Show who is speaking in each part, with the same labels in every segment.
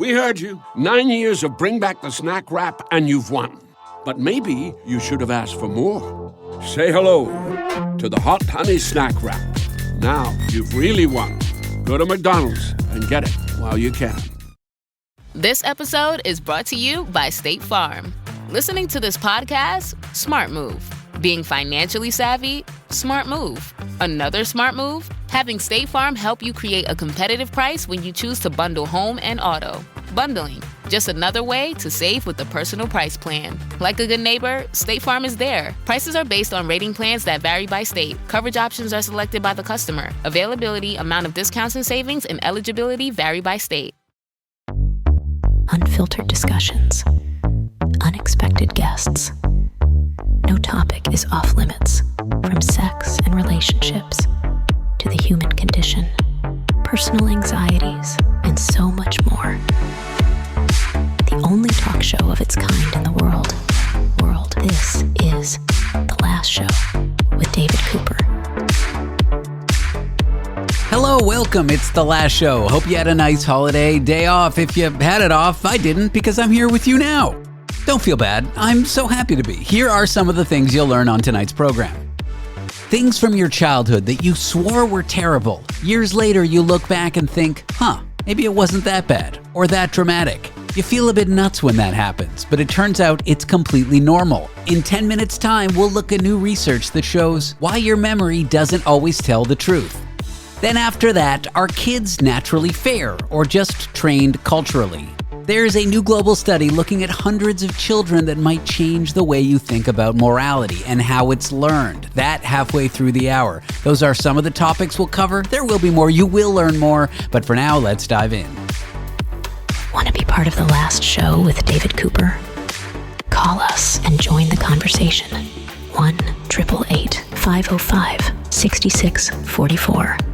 Speaker 1: We heard you. 9 years of Bring Back the Snack Wrap, and you've won. But maybe you should have asked for more. Say hello to the Hot Honey Snack Wrap. Now you've really won. Go to McDonald's and get it while you can.
Speaker 2: This episode is brought to you by State Farm. Listening to this podcast? Smart move. Being financially savvy? Smart move. Another smart move? Having State Farm help you create a competitive price when you choose to bundle home and auto. Bundling, just another way to save with the personal price plan. Like a good neighbor, State Farm is there. Prices are based on rating plans that vary by state. Coverage options are selected by the customer. Availability, amount of discounts and savings, and eligibility vary by state.
Speaker 3: Unfiltered discussions. Unexpected guests. No topic is off limits, from sex and relationships to the human condition, personal anxieties, and so much more. The only talk show of its kind in the world. This is The Last Show with David Cooper.
Speaker 4: Hello, welcome. It's The Last Show. Hope you had a nice holiday, day off. If you had it off, I didn't because I'm here with you now. Don't feel bad. I'm so happy to be. Here are some of the things you'll learn on tonight's program. Things from your childhood that you swore were terrible. Years later, you look back and think, maybe it wasn't that bad or that dramatic. You feel a bit nuts when that happens, but it turns out it's completely normal. In 10 minutes' time, we'll look at new research that shows why your memory doesn't always tell the truth. Then after that, are kids naturally fair or just trained culturally? There's a new global study looking at hundreds of children that might change the way you think about morality and how it's learned. That halfway through the hour. Those are some of the topics we'll cover. There will be more. You will learn more. But for now, let's dive in.
Speaker 3: Want to be part of The Last Show with David Cooper? Call us and join the conversation. 1-888-505-6644.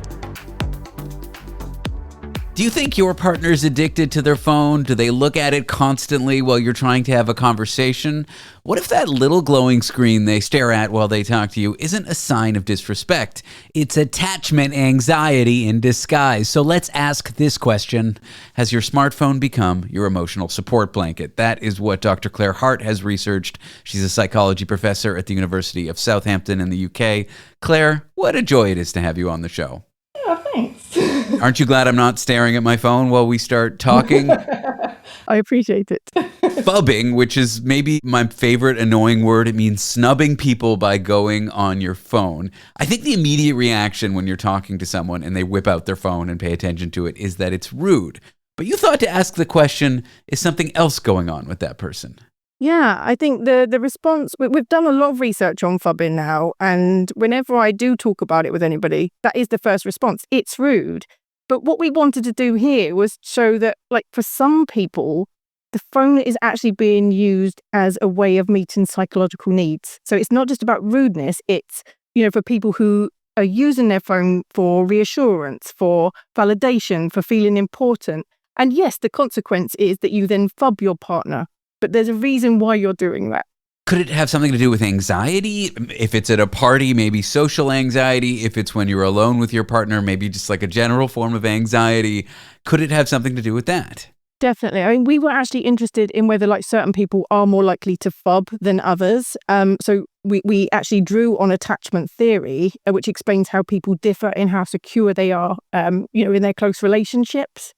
Speaker 4: Do you think your partner's addicted to their phone? Do they look at it constantly while you're trying to have a conversation? What if that little glowing screen they stare at while they talk to you isn't a sign of disrespect? It's attachment anxiety in disguise. So let's ask this question. Has your smartphone become your emotional support blanket? That is what Dr. Claire Hart has researched. She's a psychology professor at the University of Southampton in the UK. Claire, what a joy it is to have you on the show.
Speaker 5: Oh, thanks.
Speaker 4: Aren't you glad I'm not staring at my phone while we start talking?
Speaker 5: I appreciate it.
Speaker 4: Phubbing, which is maybe my favorite annoying word. It means snubbing people by going on your phone. I think the immediate reaction when you're talking to someone and they whip out their phone and pay attention to it is that it's rude. But you thought to ask the question, is something else going on with that person?
Speaker 5: Yeah, I think the response, we've done a lot of research on phubbing now, and whenever I do talk about it with anybody, that is the first response. It's rude. But what we wanted to do here was show that, like, for some people, the phone is actually being used as a way of meeting psychological needs. So it's not just about rudeness. It's, for people who are using their phone for reassurance, for validation, for feeling important. And yes, the consequence is that you then phub your partner. But there's a reason why you're doing that.
Speaker 4: Could it have something to do with anxiety? If it's at a party, maybe social anxiety. If it's when you're alone with your partner, maybe just like a general form of anxiety. Could it have something to do with that?
Speaker 5: Definitely. I mean, we were actually interested in whether certain people are more likely to phub than others. So we actually drew on attachment theory, which explains how people differ in how secure they are, in their close relationships.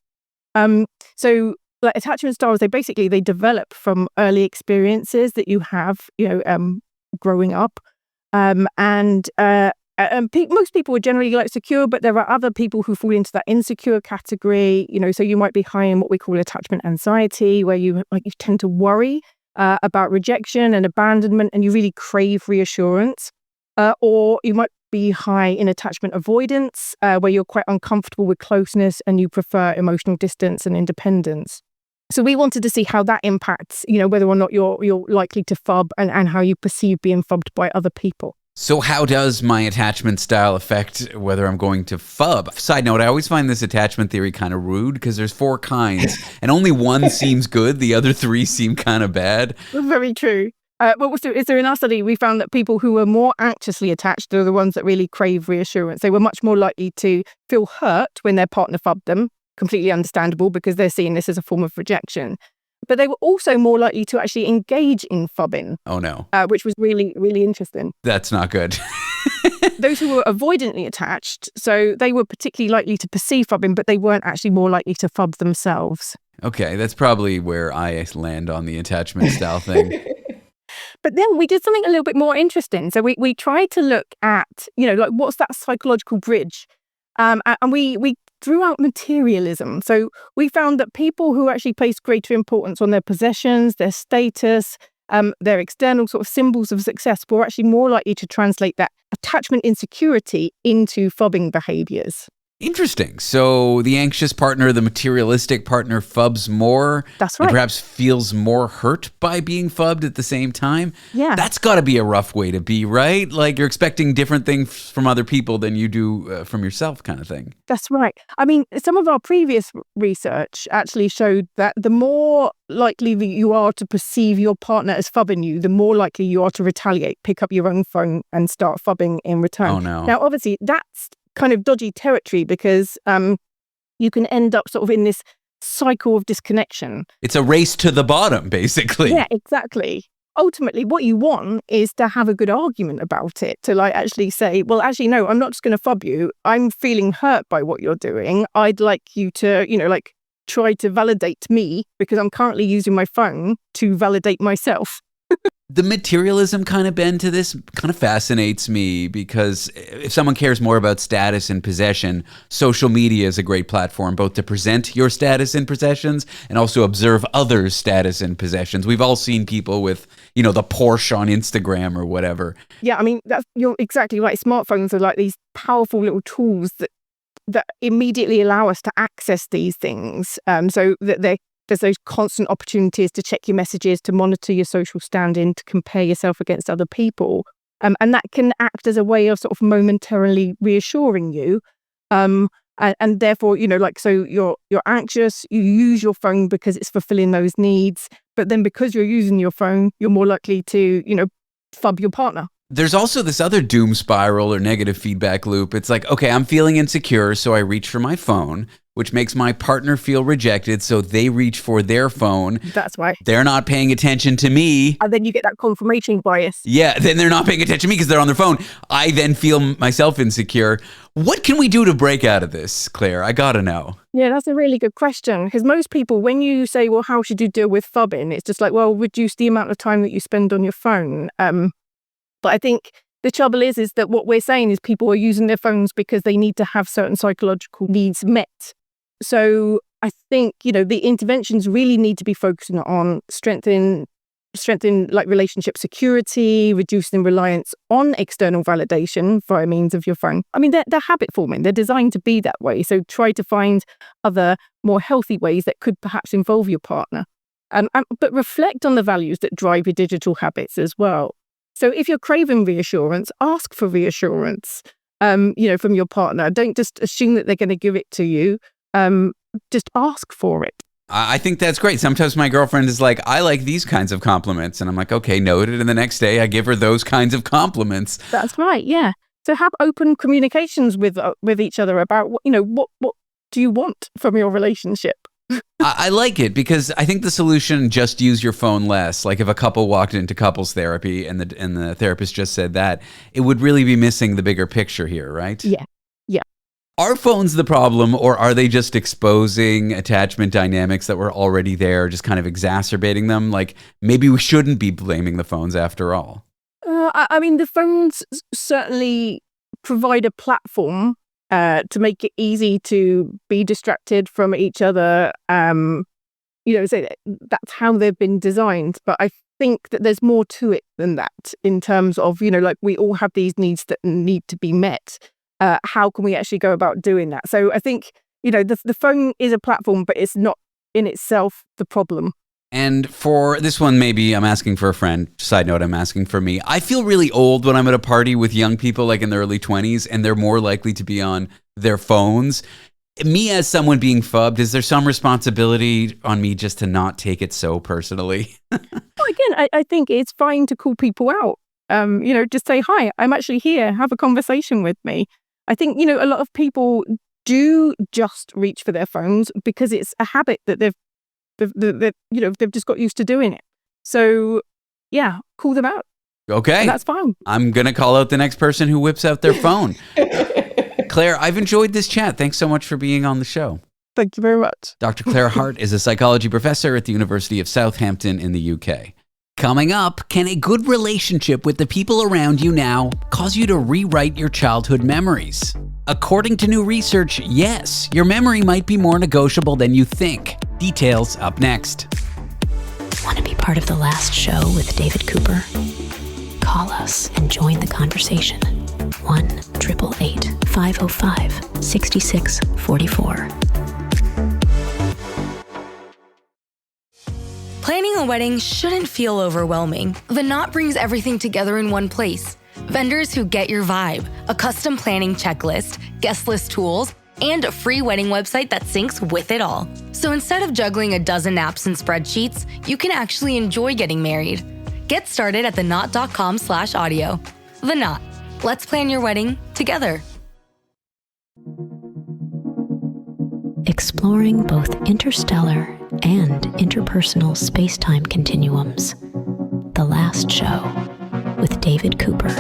Speaker 5: Attachment styles, they develop from early experiences that you have, growing up. Most people are generally secure, but there are other people who fall into that insecure category. So you might be high in what we call attachment anxiety, where you tend to worry about rejection and abandonment, and you really crave reassurance. Or you might be high in attachment avoidance, where you're quite uncomfortable with closeness and you prefer emotional distance and independence. So we wanted to see how that impacts, whether or not you're likely to phub and how you perceive being phubbed by other people.
Speaker 4: So how does my attachment style affect whether I'm going to phub? Side note, I always find this attachment theory kind of rude because there's 4 kinds and only one seems good. The other 3 seem kind of bad.
Speaker 5: Very true. In our study, we found that people who were more anxiously attached are the ones that really crave reassurance. They were much more likely to feel hurt when their partner phubbed them. completely understandable because they're seeing this as a form of rejection. But they were also more likely to actually engage in phubbing.
Speaker 4: Oh, no.
Speaker 5: Which was really, really interesting.
Speaker 4: That's not good.
Speaker 5: Those who were avoidantly attached, so they were particularly likely to perceive phubbing, but they weren't actually more likely to phub themselves.
Speaker 4: Okay, that's probably where I land on the attachment style thing.
Speaker 5: But then we did something a little bit more interesting. So we tried to look at, like what's that psychological bridge? And we drew out materialism. So we found that people who actually placed greater importance on their possessions, their status, their external sort of symbols of success were actually more likely to translate that attachment insecurity into phubbing behaviors.
Speaker 4: Interesting. So the anxious partner, the materialistic partner phubs more.
Speaker 5: That's right.
Speaker 4: And perhaps feels more hurt by being phubbed at the same time.
Speaker 5: Yeah.
Speaker 4: That's got to be a rough way to be, right? Like you're expecting different things from other people than you do from yourself kind of thing.
Speaker 5: That's right. I mean, some of our previous research actually showed that the more likely that you are to perceive your partner as phubbing you, the more likely you are to retaliate, pick up your own phone and start phubbing in return.
Speaker 4: Oh, no.
Speaker 5: Now, obviously, that's kind of dodgy territory because you can end up sort of in this cycle of disconnection.
Speaker 4: It's a race to the bottom, basically.
Speaker 5: Yeah, exactly. Ultimately, what you want is to have a good argument about it, to like actually say, well, actually, no, I'm not just going to phub you. I'm feeling hurt by what you're doing. I'd like you to, like try to validate me because I'm currently using my phone to validate myself.
Speaker 4: The materialism kind of bend to this kind of fascinates me because if someone cares more about status and possession, social media is a great platform both to present your status and possessions and also observe others' status and possessions. We've all seen people with, the Porsche on Instagram or whatever.
Speaker 5: Yeah, I mean, you're exactly right. Smartphones are like these powerful little tools that immediately allow us to access these things. So that there's those constant opportunities to check your messages, to monitor your social standing, to compare yourself against other people. And that can act as a way of sort of momentarily reassuring you. And therefore, so you're anxious, you use your phone because it's fulfilling those needs. But then because you're using your phone, you're more likely to, phub your partner.
Speaker 4: There's also this other doom spiral or negative feedback loop. It's like, okay, I'm feeling insecure, so I reach for my phone, which makes my partner feel rejected, so they reach for their phone.
Speaker 5: That's right.
Speaker 4: They're not paying attention to me.
Speaker 5: And then you get that confirmation bias.
Speaker 4: Yeah, then they're not paying attention to me because they're on their phone. I then feel myself insecure. What can we do to break out of this, Claire? I gotta know.
Speaker 5: Yeah, that's a really good question. Because most people, when you say, well, how should you deal with phubbing? It's just like, well, reduce the amount of time that you spend on your phone. But I think the trouble is that what we're saying is people are using their phones because they need to have certain psychological needs met. So I think, the interventions really need to be focusing on strengthening like relationship security, reducing reliance on external validation via means of your phone. I mean, they're habit forming. They're designed to be that way. So try to find other more healthy ways that could perhaps involve your partner. But reflect on the values that drive your digital habits as well. So if you're craving reassurance, ask for reassurance, from your partner. Don't just assume that they're going to give it to you. Just ask for it.
Speaker 4: I think that's great. Sometimes my girlfriend is like, I like these kinds of compliments. And I'm like, okay, noted. And the next day I give her those kinds of compliments.
Speaker 5: That's right. Yeah. So have open communications with each other about what do you want from your relationship?
Speaker 4: I like it because I think the solution, just use your phone less. Like if a couple walked into couples therapy and the therapist just said that, it would really be missing the bigger picture here, right?
Speaker 5: Yeah.
Speaker 4: Are phones the problem, or are they just exposing attachment dynamics that were already there, just kind of exacerbating them? Like maybe we shouldn't be blaming the phones after all.
Speaker 5: I mean, the phones certainly provide a platform to make it easy to be distracted from each other. So that's how they've been designed. But I think that there's more to it than that in terms of, we all have these needs that need to be met. How can we actually go about doing that? So I think, the phone is a platform, but it's not in itself the problem.
Speaker 4: And for this one, maybe I'm asking for a friend. Side note, I'm asking for me. I feel really old when I'm at a party with young people like in their early 20s, and they're more likely to be on their phones. Me as someone being phubbed, is there some responsibility on me just to not take it so personally?
Speaker 5: Well, again, I think it's fine to call people out. Just say, hi, I'm actually here. Have a conversation with me. I think, a lot of people do just reach for their phones because it's a habit that they've just got used to doing it. So yeah, call them out.
Speaker 4: Okay.
Speaker 5: And that's fine.
Speaker 4: I'm going to call out the next person who whips out their phone. Claire, I've enjoyed this chat. Thanks so much for being on the show.
Speaker 5: Thank you very much.
Speaker 4: Dr. Claire Hart is a psychology professor at the University of Southampton in the UK. Coming up, can a good relationship with the people around you now cause you to rewrite your childhood memories? According to new research, yes, your memory might be more negotiable than you think. Details up next.
Speaker 3: Want to be part of the last show with David Cooper? Call us and join the conversation. 1-888-505-6644.
Speaker 6: Planning a wedding shouldn't feel overwhelming. The Knot brings everything together in one place. Vendors who get your vibe, a custom planning checklist, guest list tools, and a free wedding website that syncs with it all. So instead of juggling a dozen apps and spreadsheets, you can actually enjoy getting married. Get started at theknot.com/audio. The Knot. Let's plan your wedding together.
Speaker 3: Exploring both interstellar and interpersonal space-time continuums. The Last Show with David Cooper.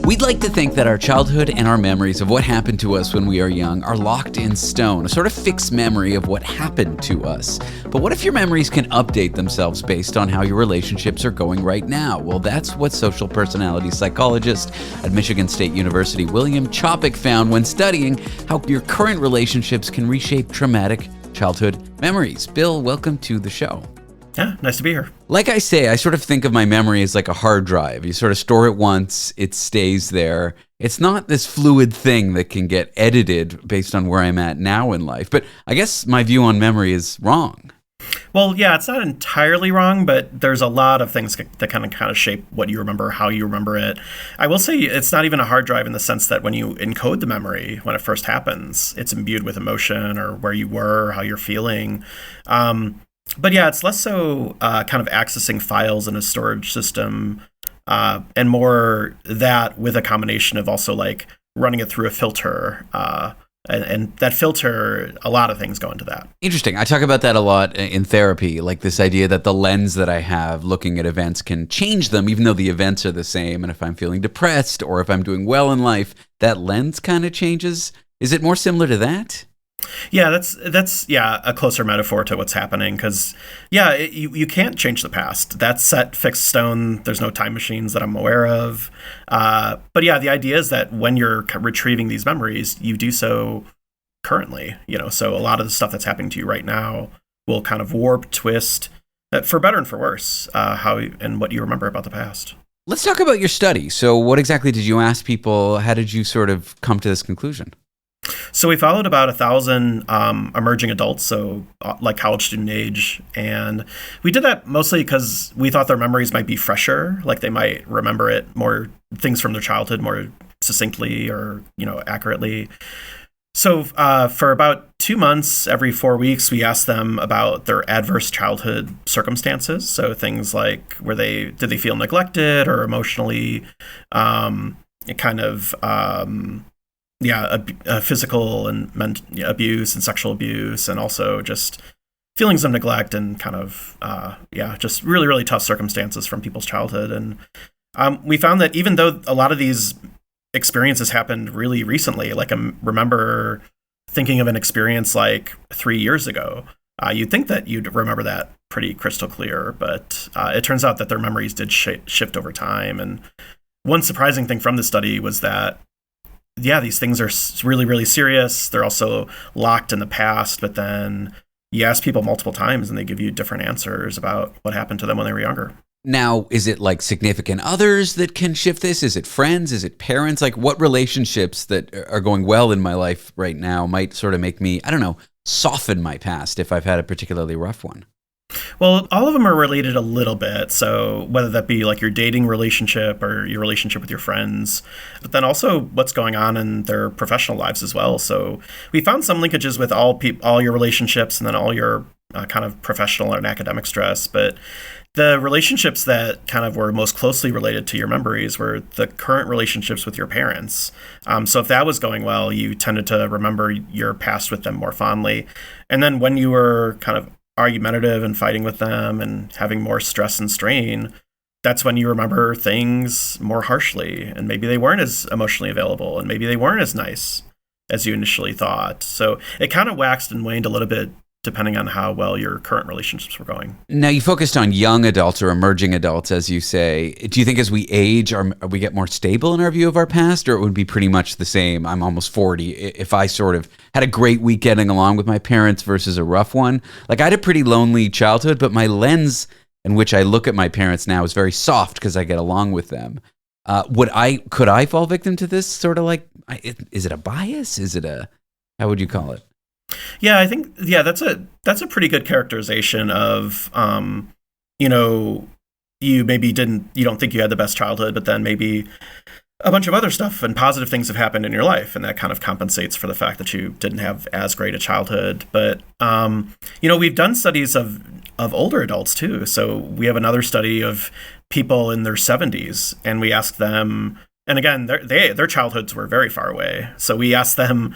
Speaker 4: We'd like to think that our childhood and our memories of what happened to us when we are young are locked in stone, a sort of fixed memory of what happened to us. But what if your memories can update themselves based on how your relationships are going right now? Well, that's what social personality psychologist at Michigan State University, William Chopik, found when studying how your current relationships can reshape traumatic childhood memories. Bill, welcome to the show.
Speaker 7: Yeah, nice to be here.
Speaker 4: Like I say, I sort of think of my memory as like a hard drive. You sort of store it once, it stays there. It's not this fluid thing that can get edited based on where I'm at now in life. But I guess my view on memory is wrong.
Speaker 7: Well, yeah, it's not entirely wrong, but there's a lot of things that kind of shape what you remember, how you remember it. I will say it's not even a hard drive in the sense that when you encode the memory, when it first happens, it's imbued with emotion or where you were, how you're feeling. But yeah, it's less so kind of accessing files in a storage system and more that with a combination of also like running it through a filter. And that filter, a lot of things go into that.
Speaker 4: Interesting. I talk about that a lot in therapy, like this idea that the lens that I have looking at events can change them, even though the events are the same. And if I'm feeling depressed or if I'm doing well in life, that lens kind of changes. Is it more similar to that?
Speaker 7: Yeah, that's a closer metaphor to what's happening because, you can't change the past. That's set, fixed stone. There's no time machines that I'm aware of. But yeah, the idea is that when you're retrieving these memories, you do so currently. So a lot of the stuff that's happening to you right now will kind of warp, twist, for better and for worse, how and what you remember about the past.
Speaker 4: Let's talk about your study. So what exactly did you ask people? How did you sort of come to this conclusion?
Speaker 7: So we followed about 1,000 emerging adults, so like college student age. And we did that mostly because we thought their memories might be fresher, like they might remember it more, things from their childhood more succinctly or, accurately. So for about 2 months, every 4 weeks, we asked them about their adverse childhood circumstances. So things like did they feel neglected or emotionally physical and abuse and sexual abuse, and also just feelings of neglect and kind of, just really, really tough circumstances from people's childhood. And we found that even though a lot of these experiences happened really recently, like I remember thinking of an experience like 3 years ago, you'd think that you'd remember that pretty crystal clear, but it turns out that their memories did shift over time. And one surprising thing from the study was that these things are really, really serious. They're also locked in the past, but then you ask people multiple times and they give you different answers about what happened to them when they were younger.
Speaker 4: Now, is it like significant others that can shift this? Is it friends? Is it parents? Like what relationships that are going well in my life right now might sort of make me, soften my past if I've had a particularly rough one?
Speaker 7: Well, all of them are related a little bit. So whether that be like your dating relationship or your relationship with your friends, but then also what's going on in their professional lives as well. So we found some linkages with all your relationships and then all your kind of professional and academic stress, but the relationships that kind of were most closely related to your memories were the current relationships with your parents. So if that was going well, you tended to remember your past with them more fondly. And then when you were kind of argumentative and fighting with them and having more stress and strain, that's when you remember things more harshly, and maybe they weren't as emotionally available, and maybe they weren't as nice as you initially thought. So it kind of waxed and waned a little bit depending on how well your current relationships were going.
Speaker 4: Now, you focused on young adults or emerging adults, as you say. Do you think as we age, we get more stable in our view of our past, or it would be pretty much the same? I'm almost 40. If I sort of had a great week getting along with my parents versus a rough one, like I had a pretty lonely childhood, but my lens in which I look at my parents now is very soft because I get along with them. Could I fall victim to this sort of like, is it a bias? How would you call it?
Speaker 7: Yeah, I think that's a pretty good characterization of you don't think you had the best childhood, but then maybe a bunch of other stuff and positive things have happened in your life, and that kind of compensates for the fact that you didn't have as great a childhood. But we've done studies of older adults too. So we have another study of people in their 70s, and we asked them. And again, their childhoods were very far away. So we asked them,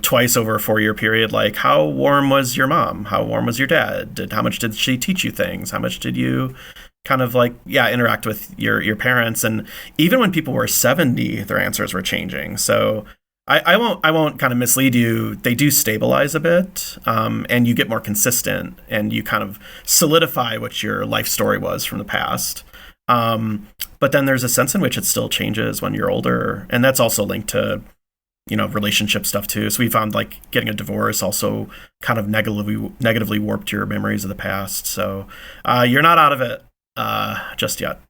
Speaker 7: twice over a 4-year period, like, how warm was your mom? How warm was your dad? How much did she teach you things? How much did you kind of interact with your parents? And even when people were 70, their answers were changing. So I won't kind of mislead you. They do stabilize a bit, and you get more consistent, and you kind of solidify what your life story was from the past. But then there's a sense in which it still changes when you're older. And that's also linked to, relationship stuff too. So we found like getting a divorce also kind of negatively warped your memories of the past. So you're not out of it just yet.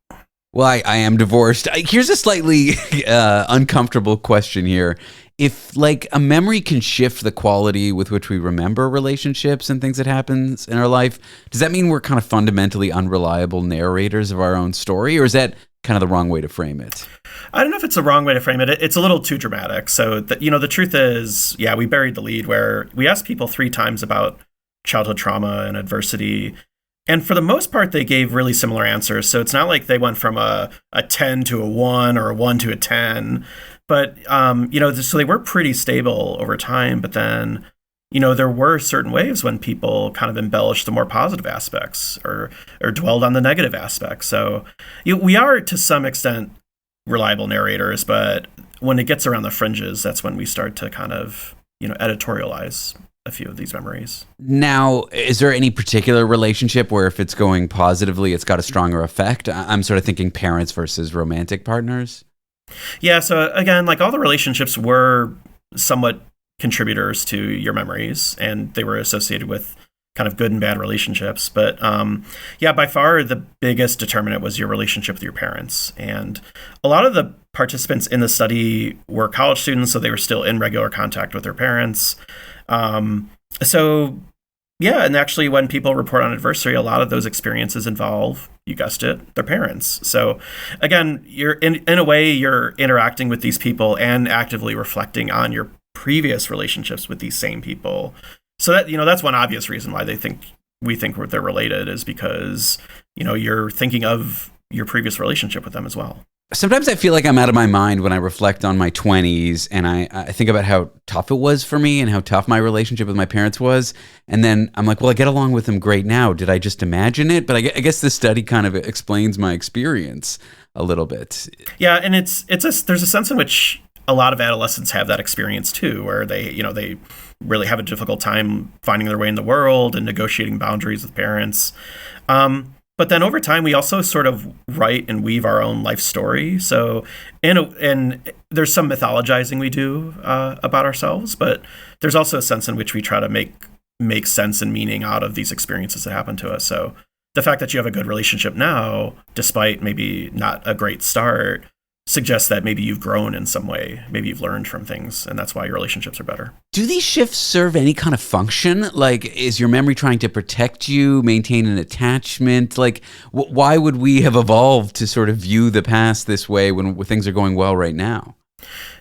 Speaker 4: Well, I am divorced. Here's a slightly uncomfortable question here. If like a memory can shift the quality with which we remember relationships and things that happens in our life, does that mean we're kind of fundamentally unreliable narrators of our own story, or is that kind of the wrong way to frame it?
Speaker 7: I don't know if it's the wrong way to frame it. It's a little too dramatic. So the truth is, we buried the lead where we asked people 3 times about childhood trauma and adversity. And for the most part, they gave really similar answers. So it's not like they went from a 10 to a 1 or a 1 to a 10. But, so they were pretty stable over time. But then, there were certain waves when people kind of embellished the more positive aspects or dwelled on the negative aspects. So we are, to some extent, reliable narrators. But when it gets around the fringes, that's when we start to kind of, editorialize a few of these memories.
Speaker 4: Now, is there any particular relationship where if it's going positively, it's got a stronger effect? I'm sort of thinking parents versus romantic partners.
Speaker 7: Yeah, so again, like all the relationships were somewhat contributors to your memories, and they were associated with kind of good and bad relationships. But by far the biggest determinant was your relationship with your parents. And a lot of the participants in the study were college students, so they were still in regular contact with their parents. And actually when people report on adversity, a lot of those experiences involve, you guessed it, their parents. So again, you're in a way, you're interacting with these people and actively reflecting on your previous relationships with these same people. So that, that's one obvious reason why we think they're related, is because, you're thinking of your previous relationship with them as well.
Speaker 4: Sometimes I feel like I'm out of my mind when I reflect on my 20s, and I think about how tough it was for me and how tough my relationship with my parents was. And then I'm like, well, I get along with them great now. Did I just imagine it? But I guess this study kind of explains my experience a little bit.
Speaker 7: Yeah, and there's a sense in which a lot of adolescents have that experience too, where they really have a difficult time finding their way in the world and negotiating boundaries with parents. But then over time, we also sort of write and weave our own life story. So, and there's some mythologizing we do about ourselves, but there's also a sense in which we try to make sense and meaning out of these experiences that happen to us. So the fact that you have a good relationship now, despite maybe not a great start, suggests that maybe you've grown in some way. Maybe you've learned from things, and that's why your relationships are better.
Speaker 4: Do these shifts serve any kind of function? Like, is your memory trying to protect you, maintain an attachment? Like, why would we have evolved to sort of view the past this way when things are going well right now?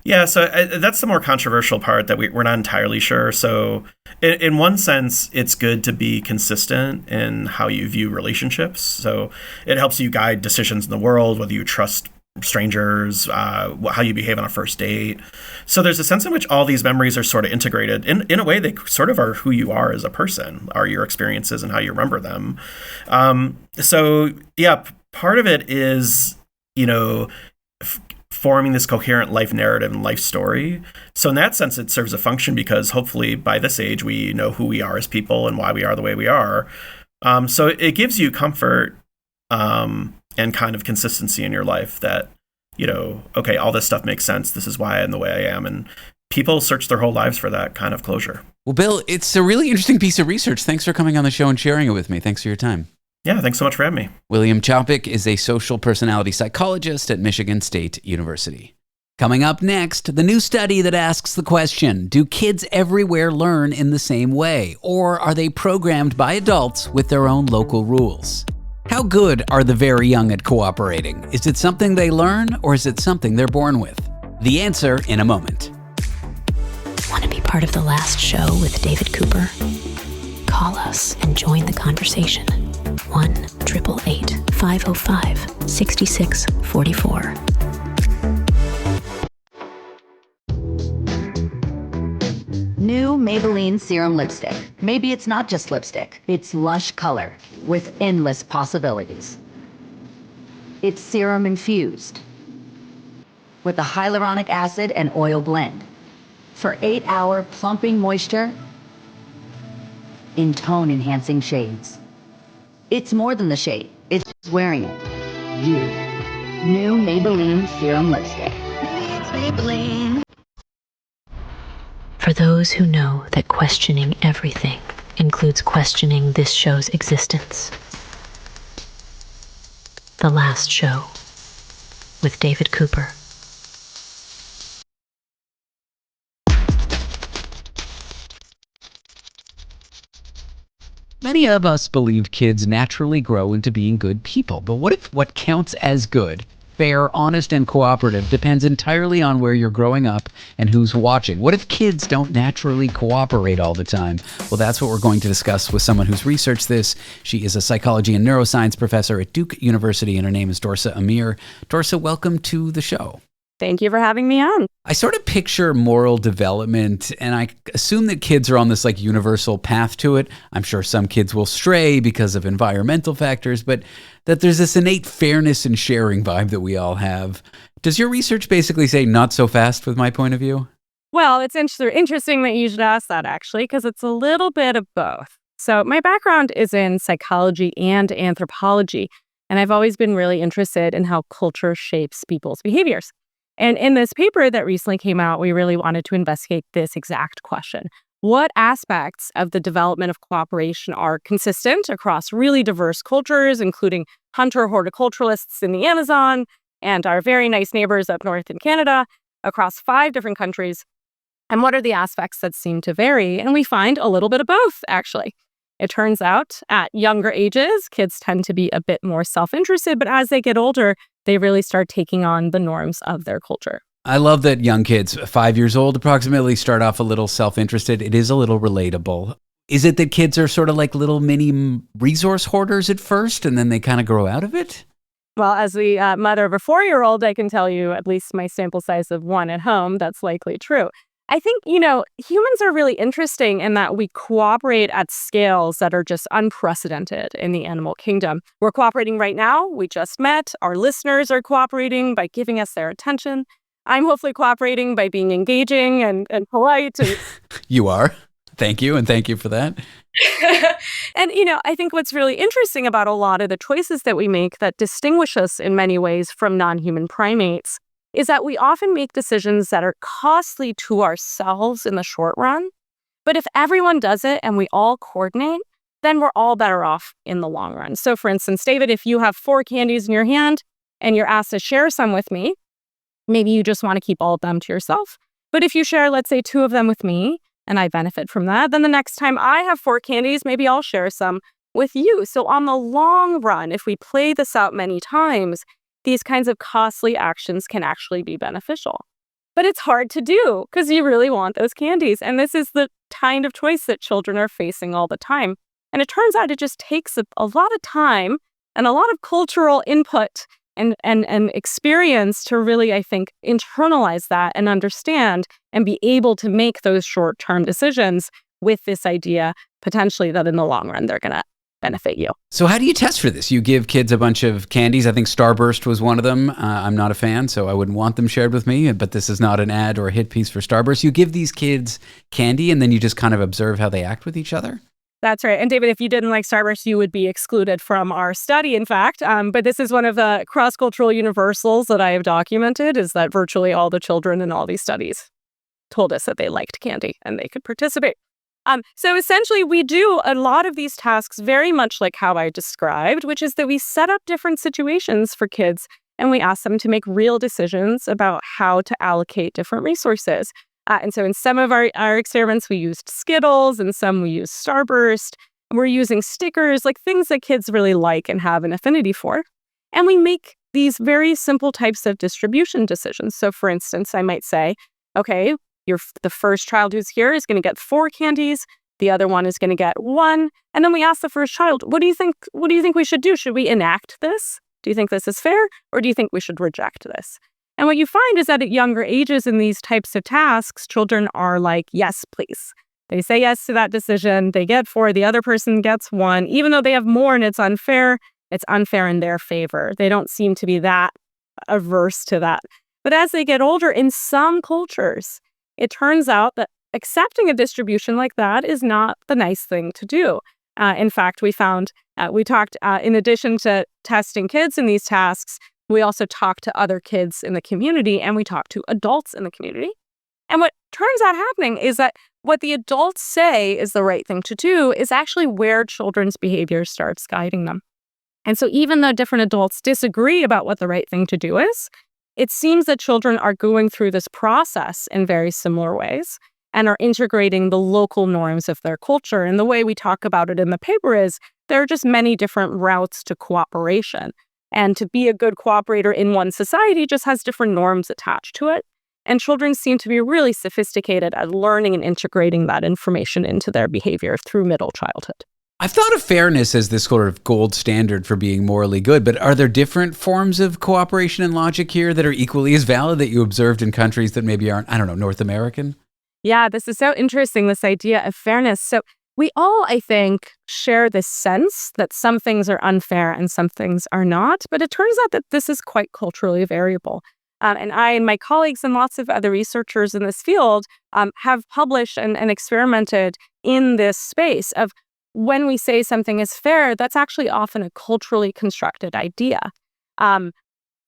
Speaker 7: Yeah, so that's the more controversial part that we're not entirely sure. So in one sense, it's good to be consistent in how you view relationships. So it helps you guide decisions in the world, whether you trust strangers, how you behave on a first date. So there's a sense in which all these memories are sort of integrated. In a way, they sort of are who you are as a person, are your experiences and how you remember them. So yeah, part of it is, forming this coherent life narrative and life story. So in that sense, it serves a function because hopefully by this age, we know who we are as people and why we are the way we are. So it gives you comfort and kind of consistency in your life that, okay, all this stuff makes sense. This is why I am the way I am. And people search their whole lives for that kind of closure.
Speaker 4: Well, Bill, it's a really interesting piece of research. Thanks for coming on the show and sharing it with me. Thanks for your time.
Speaker 7: Yeah, thanks so much for having me.
Speaker 4: William Chopik is a social personality psychologist at Michigan State University. Coming up next, the new study that asks the question, do kids everywhere learn in the same way, or are they programmed by adults with their own local rules? How good are the very young at cooperating? Is it something they learn, or is it something they're born with? The answer in a moment.
Speaker 3: Want to be part of the last show with David Cooper? Call us and join the conversation. 1-888-505-6644.
Speaker 8: New Maybelline Serum Lipstick. Maybe it's not just lipstick. It's lush color with endless possibilities. It's serum infused with a hyaluronic acid and oil blend for 8-hour plumping moisture in tone-enhancing shades. It's more than the shade. It's wearing it. You. New Maybelline Serum Lipstick. Maybelline.
Speaker 3: For those who know that questioning everything includes questioning this show's existence. The Last Show with David Cooper.
Speaker 4: Many of us believe kids naturally grow into being good people, but what if what counts as good, fair, honest, and cooperative depends entirely on where you're growing up and who's watching? What if kids don't naturally cooperate all the time? Well, that's what we're going to discuss with someone who's researched this. She is a psychology and neuroscience professor at Duke University, and her name is Dorsa Amir. Dorsa, welcome to the show.
Speaker 9: Thank you for having me on.
Speaker 4: I sort of picture moral development, and I assume that kids are on this universal path to it. I'm sure some kids will stray because of environmental factors, but that there's this innate fairness and sharing vibe that we all have. Does your research basically say not so fast with my point of view?
Speaker 9: Well, it's interesting that you should ask that, actually, because it's a little bit of both. So my background is in psychology and anthropology, and I've always been really interested in how culture shapes people's behaviors. And in this paper that recently came out, we really wanted to investigate this exact question. What aspects of the development of cooperation are consistent across really diverse cultures, including hunter horticulturalists in the Amazon and our very nice neighbors up north in Canada, across 5 different countries? And what are the aspects that seem to vary? And we find a little bit of both, actually. It turns out at younger ages, kids tend to be a bit more self-interested, but as they get older, they really start taking on the norms of their culture.
Speaker 4: I love that young kids, 5 years old approximately, start off a little self-interested. It is a little relatable. Is it that kids are sort of like little mini resource hoarders at first, and then they kind of grow out of it?
Speaker 9: Well, as the mother of a 4-year-old, I can tell you, at least my sample size of 1 at home, that's likely true. I think, humans are really interesting in that we cooperate at scales that are just unprecedented in the animal kingdom. We're cooperating right now. We just met. Our listeners are cooperating by giving us their attention. I'm hopefully cooperating by being engaging and polite. And
Speaker 4: You are. Thank you, and thank you for that.
Speaker 9: And, I think what's really interesting about a lot of the choices that we make that distinguish us in many ways from non-human primates is that we often make decisions that are costly to ourselves in the short run. But if everyone does it and we all coordinate, then we're all better off in the long run. So for instance, David, if you have 4 candies in your hand and you're asked to share some with me, maybe you just want to keep all of them to yourself. But if you share, let's say, 2 of them with me and I benefit from that, then the next time I have 4 candies, maybe I'll share some with you. So on the long run, if we play this out many times, these kinds of costly actions can actually be beneficial. But it's hard to do because you really want those candies. And this is the kind of choice that children are facing all the time. And it turns out it just takes a lot of time and a lot of cultural input and experience to really, I think, internalize that and understand and be able to make those short-term decisions with this idea, potentially, that in the long run, they're going to benefit you.
Speaker 4: So how do you test for this? You give kids a bunch of candies. I think Starburst was one of them. I'm not a fan, so I wouldn't want them shared with me, but this is not an ad or a hit piece for Starburst. You give these kids candy, and then you just kind of observe how they act with each other?
Speaker 9: That's right. And David, if you didn't like Starburst, you would be excluded from our study, in fact. But this is one of the cross-cultural universals that I have documented, is that virtually all the children in all these studies told us that they liked candy and they could participate. So essentially, we do a lot of these tasks very much like how I described, which is that we set up different situations for kids and we ask them to make real decisions about how to allocate different resources. And so in some of our experiments, we used Skittles, and some we used Starburst. And we're using stickers, like things that kids really like and have an affinity for. And we make these very simple types of distribution decisions. So for instance, I might say, okay, the first child who's here is going to get 4 candies. The other one is going to get 1. And then we ask the first child, what do you think we should do? Should we enact this? Do you think this is fair? Or do you think we should reject this? And what you find is that at younger ages in these types of tasks, children are like, yes, please. They say yes to that decision. They get 4. The other person gets 1. Even though they have more and it's unfair in their favor. They don't seem to be that averse to that. But as they get older, in some cultures, it turns out that accepting a distribution like that is not the nice thing to do. In fact, we talked, in addition to testing kids in these tasks, we also talked to other kids in the community, and we talked to adults in the community. And what turns out happening is that what the adults say is the right thing to do is actually where children's behavior starts guiding them. And so even though different adults disagree about what the right thing to do is, it seems that children are going through this process in very similar ways and are integrating the local norms of their culture. And the way we talk about it in the paper is there are just many different routes to cooperation. And to be a good cooperator in one society just has different norms attached to it. And children seem to be really sophisticated at learning and integrating that information into their behavior through middle childhood.
Speaker 4: I've thought of fairness as this sort of gold standard for being morally good, but are there different forms of cooperation and logic here that are equally as valid that you observed in countries that maybe aren't, North American?
Speaker 9: Yeah, this is so interesting, this idea of fairness. So we all, I think, share this sense that some things are unfair and some things are not, but it turns out that this is quite culturally variable. And I and my colleagues and lots of other researchers in this field have published and experimented in this space of when we say something is fair, that's actually often a culturally constructed idea.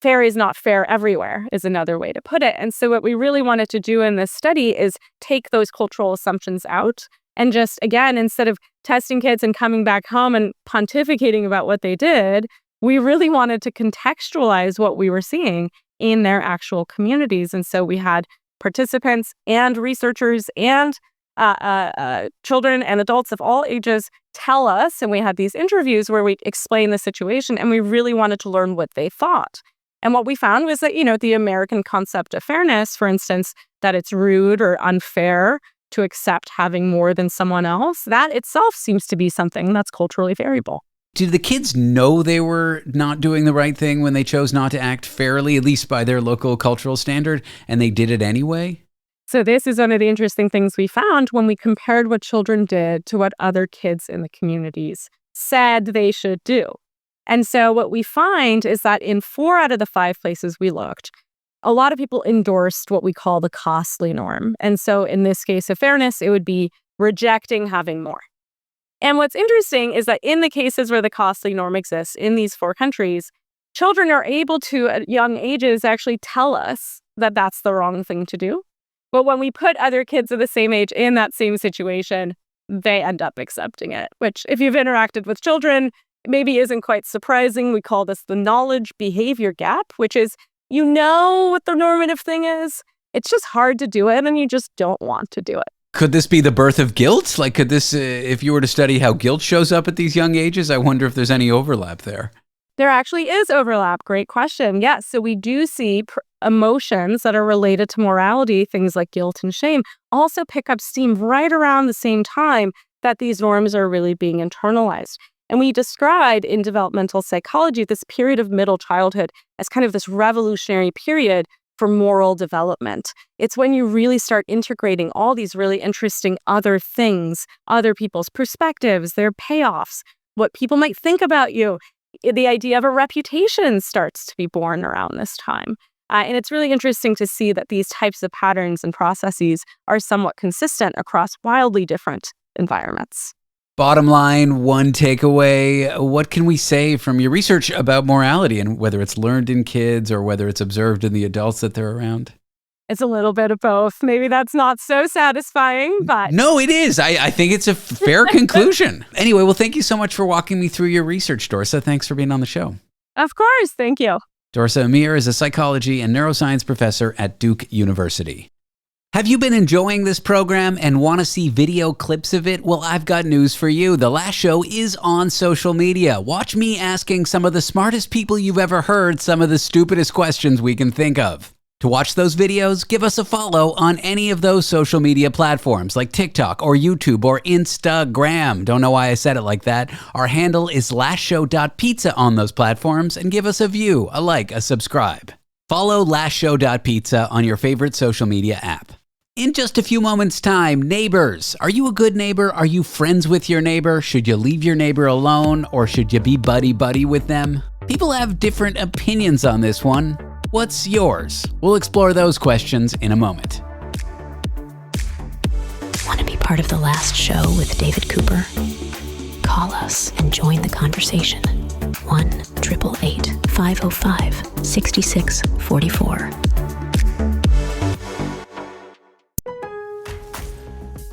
Speaker 9: Fair is not fair everywhere is another way to put it. And so what we really wanted to do in this study is take those cultural assumptions out and just, again, instead of testing kids and coming back home and pontificating about what they did, we really wanted to contextualize what we were seeing in their actual communities. And so we had participants and researchers and children and adults of all ages tell us, and we had these interviews where we explain the situation, and we really wanted to learn what they thought. And what we found was that, the American concept of fairness, for instance, that it's rude or unfair to accept having more than someone else, that itself seems to be something that's culturally variable.
Speaker 4: Did the kids know they were not doing the right thing when they chose not to act fairly, at least by their local cultural standard, and they did it anyway?
Speaker 9: So this is one of the interesting things we found when we compared what children did to what other kids in the communities said they should do. And so what we find is that in 4 out of the 5 places we looked, a lot of people endorsed what we call the costly norm. And so in this case of fairness, it would be rejecting having more. And what's interesting is that in the cases where the costly norm exists in these 4 countries, children are able to, at young ages, actually tell us that that's the wrong thing to do. But when we put other kids of the same age in that same situation, they end up accepting it, which if you've interacted with children, maybe isn't quite surprising. We call this the knowledge behavior gap, which is what the normative thing is. It's just hard to do it and you just don't want to do it.
Speaker 4: Could this be the birth of guilt? Like, could this, if you were to study how guilt shows up at these young ages, I wonder if there's any overlap there.
Speaker 9: There actually is overlap. Great question. Yes. So we do see emotions that are related to morality, things like guilt and shame, also pick up steam right around the same time that these norms are really being internalized. And we describe in developmental psychology this period of middle childhood as kind of this revolutionary period for moral development. It's when you really start integrating all these really interesting other things, other people's perspectives, their payoffs, what people might think about you. The idea of a reputation starts to be born around this time. And it's really interesting to see that these types of patterns and processes are somewhat consistent across wildly different environments.
Speaker 4: Bottom line, one takeaway, what can we say from your research about morality and whether it's learned in kids or whether it's observed in the adults that they're around?
Speaker 9: It's a little bit of both. Maybe that's not so satisfying, but...
Speaker 4: No, it is. I think it's a fair conclusion. Anyway, well, thank you so much for walking me through your research, Dorsa. Thanks for being on the show.
Speaker 9: Of course. Thank you.
Speaker 4: Dorsa Amir is a psychology and neuroscience professor at Duke University. Have you been enjoying this program and want to see video clips of it? Well, I've got news for you. The Last Show is on social media. Watch me asking some of the smartest people you've ever heard some of the stupidest questions we can think of. To watch those videos, give us a follow on any of those social media platforms like TikTok or YouTube or Instagram. Don't know why I said it like that. Our handle is lastshow.pizza on those platforms, and give us a view, a like, a subscribe. Follow lastshow.pizza on your favorite social media app. In just a few moments' time, neighbors. Are you a good neighbor? Are you friends with your neighbor? Should you leave your neighbor alone, or should you be buddy-buddy with them? People have different opinions on this one. What's yours? We'll explore those questions in a moment.
Speaker 3: Want to be part of The Last Show with David Cooper? Call us and join the conversation. 1-888-505-6644.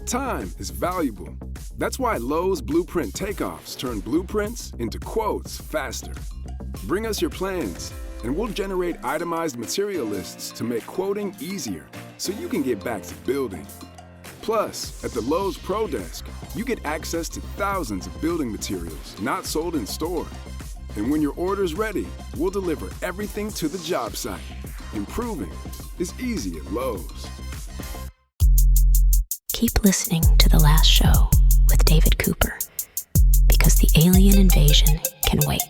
Speaker 10: Time is valuable. That's why Lowe's Blueprint Takeoffs turn blueprints into quotes faster. Bring us your plans, and we'll generate itemized material lists to make quoting easier so you can get back to building. Plus, at the Lowe's Pro Desk, you get access to thousands of building materials not sold in store. And when your order's ready, we'll deliver everything to the job site. Improving is easy at Lowe's.
Speaker 3: Keep listening to The Last Show with David Cooper, because the alien invasion can wait.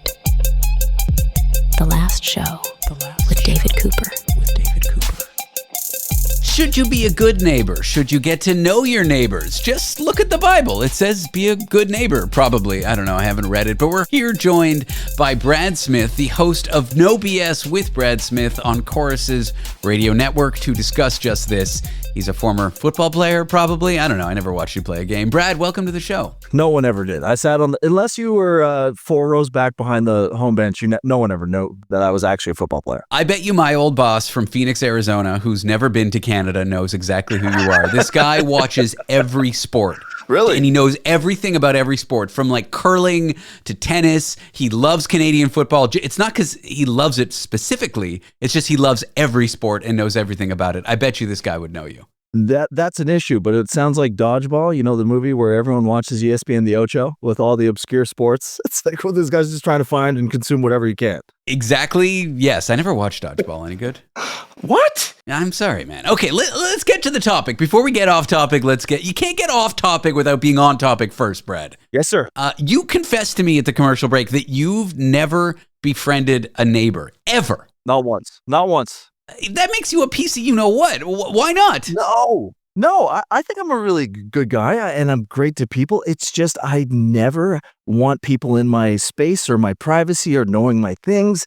Speaker 3: The Last Show with David Cooper.
Speaker 4: Should you be a good neighbor? Should you get to know your neighbors? Just look at the Bible. It says be a good neighbor, probably. I don't know, I haven't read it, but we're here joined by Brad Smith, the host of No BS with Brad Smith on Chorus's radio network, to discuss just this. He's a former football player, probably. I don't know, I never watched you play a game. Brad, welcome to the show.
Speaker 11: No one ever did. I sat on, unless you were 4 rows back behind the home bench, no one ever knew that I was actually a football player.
Speaker 4: I bet you my old boss from Phoenix, Arizona, who's never been to Canada, knows exactly who you are. This guy watches every sport.
Speaker 11: Really?
Speaker 4: And he knows everything about every sport, from like curling to tennis. He loves Canadian football. It's not because he loves it specifically. It's just he loves every sport and knows everything about it. I bet you this guy would know you.
Speaker 11: That's an issue, but it sounds like Dodgeball, the movie where everyone watches ESPN The Ocho with all the obscure sports. It's like, well, this guy's just trying to find and consume whatever he can.
Speaker 4: Exactly. Yes. I never watched Dodgeball. Any good?
Speaker 11: What?
Speaker 4: I'm sorry, man. Okay, let's get to the topic. Before we get off topic, you can't get off topic without being on topic first, Brad.
Speaker 11: Yes, sir.
Speaker 4: You confessed to me at the commercial break that you've never befriended a neighbor, ever.
Speaker 11: Not once. Not once.
Speaker 4: That makes you a piece of you-know-what. Why not?
Speaker 11: No, I think I'm a really good guy and I'm great to people. It's just I never want people in my space or my privacy or knowing my things.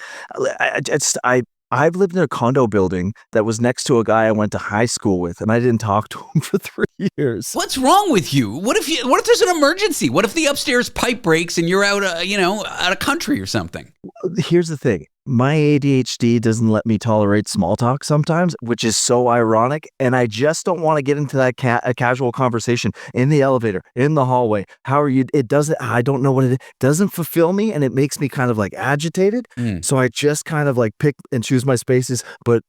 Speaker 11: I've lived in a condo building that was next to a guy I went to high school with, and I didn't talk to him for 3 years.
Speaker 4: What's wrong with you? What if there's an emergency? What if the upstairs pipe breaks and you're out of country or something?
Speaker 11: Here's the thing. My ADHD doesn't let me tolerate small talk sometimes, which is so ironic. And I just don't want to get into that casual conversation in the elevator, in the hallway. How are you? I don't know what it is. Doesn't fulfill me. And it makes me kind of like agitated. So I just kind of like pick and choose my spaces. But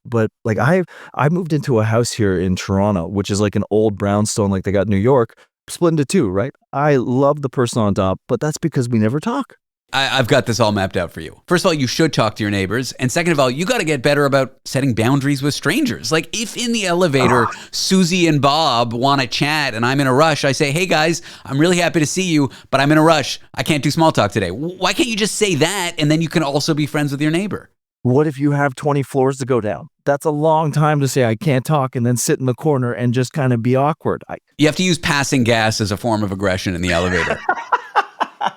Speaker 11: like I moved into a house here in Toronto, which is like an old brownstone, like they got in New York, split into 2, right? I love the person on top, but that's because we never talk.
Speaker 4: I've got this all mapped out for you. First of all, you should talk to your neighbors. And second of all, you got to get better about setting boundaries with strangers. Like if in the elevator, Susie and Bob want to chat and I'm in a rush, I say, hey guys, I'm really happy to see you, but I'm in a rush. I can't do small talk today. Why can't you just say that and then you can also be friends with your neighbor?
Speaker 11: What if you have 20 floors to go down? That's a long time to say I can't talk and then sit in the corner and just kind of be awkward.
Speaker 4: You have to use passing gas as a form of aggression in the elevator.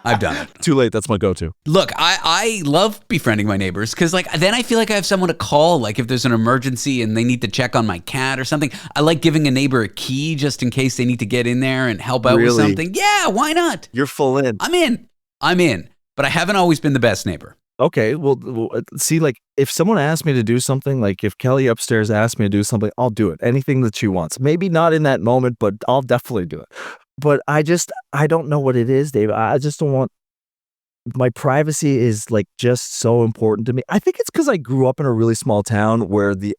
Speaker 4: I've done it.
Speaker 11: Too late. That's my go-to.
Speaker 4: Look, I love befriending my neighbors because like then I feel like I have someone to call. Like if there's an emergency and they need to check on my cat or something, I like giving a neighbor a key just in case they need to get in there and help out with something. Yeah, why not?
Speaker 11: You're full in.
Speaker 4: I'm in. But I haven't always been the best neighbor.
Speaker 11: Okay, well, see, like, if someone asked me to do something, like if Kelly upstairs asked me to do something, I'll do it. Anything that she wants. Maybe not in that moment, but I'll definitely do it. But I don't know what it is, Dave. I just don't want, my privacy is like just so important to me. I think it's because I grew up in a really small town where the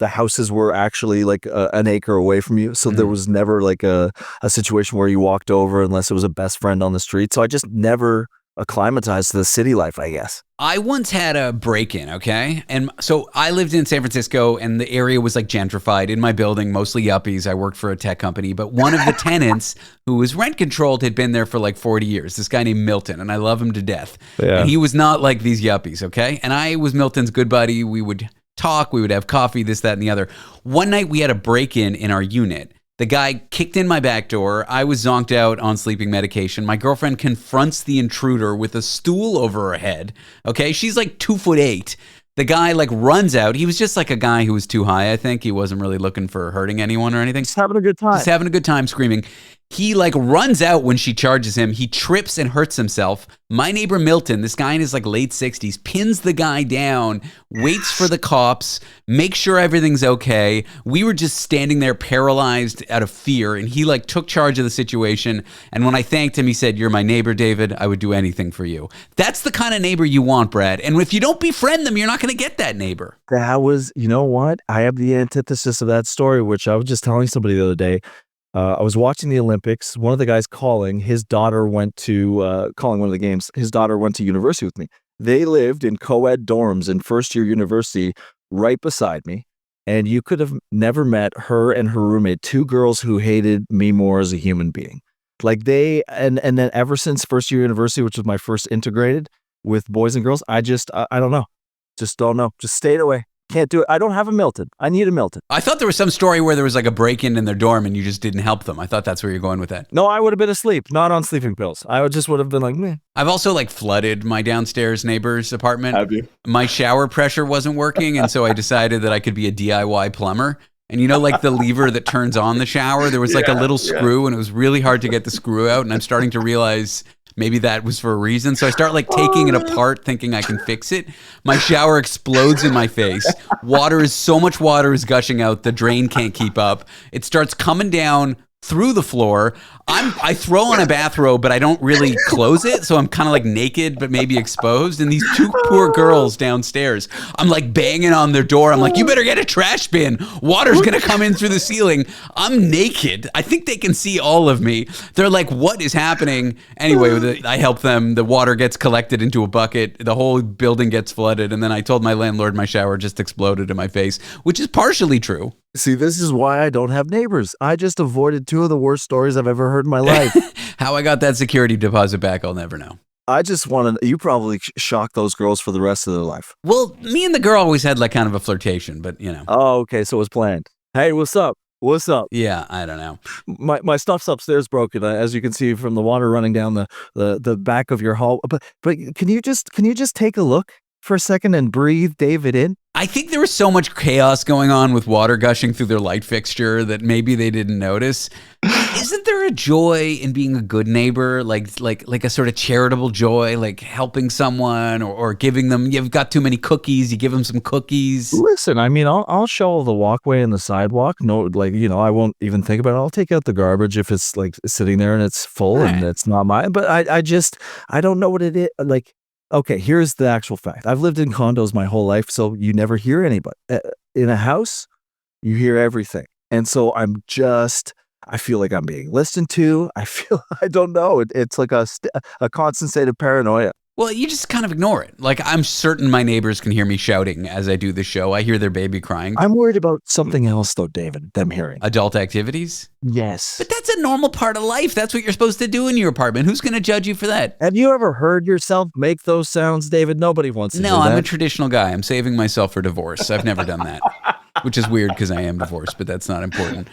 Speaker 11: houses were actually like an acre away from you. So there was never like a situation where you walked over unless it was a best friend on the street. So I just never acclimatized to the city life, I guess.
Speaker 4: I once had a break-in, okay? And so I lived in San Francisco and the area was like gentrified. In my building, mostly yuppies. I worked for a tech company, but one of the tenants who was rent controlled had been there for like 40 years. This guy named Milton, and I love him to death. Yeah. And he was not like these yuppies, okay? And I was Milton's good buddy. We would talk, we would have coffee, this, that, and the other. One night we had a break-in in our unit. The guy kicked in my back door. I was zonked out on sleeping medication. My girlfriend confronts the intruder with a stool over her head. Okay, she's like 2'8". The guy like runs out. He was just like a guy who was too high, I think. He wasn't really looking for hurting anyone or anything.
Speaker 11: Just having a good time.
Speaker 4: Just having a good time screaming. He like runs out when she charges him. He trips and hurts himself. My neighbor Milton, this guy in his like late 60s, pins the guy down, waits for the cops, makes sure everything's okay. We were just standing there paralyzed out of fear, and he like took charge of the situation. And when I thanked him, he said, "You're my neighbor, David. I would do anything for you." That's the kind of neighbor you want, Brad. And if you don't befriend them, you're not going to get that neighbor.
Speaker 11: That was, you know what? I have the antithesis of that story, which I was just telling somebody the other day. I was watching the Olympics. One of the guys calling, his daughter went to, calling one of the games, his daughter went to university with me. They lived in co-ed dorms in first-year university right beside me. And you could have never met her and her roommate, two girls who hated me more as a human being. Like they, and then ever since first-year university, which was my first integrated with boys and girls, I don't know. Just don't know. Just stayed away. Can't do it. I don't have a Milton. I need a Milton.
Speaker 4: I thought there was some story where there was like a break-in in their dorm and you just didn't help them. I thought that's where you're going with that.
Speaker 11: No, I would have been asleep, not on sleeping pills. I would have been like, meh.
Speaker 4: I've also like flooded my downstairs neighbor's apartment.
Speaker 11: Have you?
Speaker 4: My shower pressure wasn't working, and so I decided that I could be a DIY plumber. And you know, like the lever that turns on the shower, there was like a little screw, and it was really hard to get the screw out. And I'm starting to realize maybe that was for a reason. So I start like taking it apart, thinking I can fix it. My shower explodes in my face. So much water is gushing out. The drain can't keep up. It starts coming down through the floor. I throw on a bathrobe, but I don't really close it. So I'm kind of like naked, but maybe exposed. And these two poor girls downstairs, I'm like banging on their door. I'm like, you better get a trash bin. Water's going to come in through the ceiling. I'm naked. I think they can see all of me. They're like, what is happening? Anyway, I help them. The water gets collected into a bucket. The whole building gets flooded. And then I told my landlord my shower just exploded in my face, which is partially true.
Speaker 11: See, this is why I don't have neighbors. I just avoided two of the worst stories I've ever heard in my life.
Speaker 4: How I got that security deposit back, I'll never know.
Speaker 11: I just want to, you probably shocked those girls for the rest of their life.
Speaker 4: Well, me and the girl always had like kind of a flirtation, but you know.
Speaker 11: Oh, okay. So it was planned. Hey, what's up? What's up?
Speaker 4: Yeah, I don't know.
Speaker 11: My stuff's upstairs broken, as you can see from the water running down the back of your hall. But can you just take a look for a second and breathe David in?
Speaker 4: I think there was so much chaos going on with water gushing through their light fixture that maybe they didn't notice. Isn't there a joy in being a good neighbor, like a sort of charitable joy, like helping someone or giving them? You've got too many cookies, you give them some cookies.
Speaker 11: Listen, I mean, I'll shovel the walkway and the sidewalk. No, like, you know, I won't even think about it. I'll take out the garbage if it's like sitting there and it's full and it's not mine. But I don't know what it is. Like, okay, here's the actual fact. I've lived in condos my whole life, so you never hear anybody. In a house, you hear everything. And so I feel like I'm being listened to. I don't know. It's like a constant state of paranoia.
Speaker 4: Well, you just kind of ignore it. Like, I'm certain my neighbors can hear me shouting as I do the show. I hear their baby crying.
Speaker 11: I'm worried about something else, though, David, them hearing.
Speaker 4: Adult activities?
Speaker 11: Yes.
Speaker 4: But that's a normal part of life. That's what you're supposed to do in your apartment. Who's going to judge you for that?
Speaker 11: Have you ever heard yourself make those sounds, David? Nobody wants to do that.
Speaker 4: No, I'm a traditional guy. I'm saving myself for divorce. I've never done that, which is weird because I am divorced, but that's not important.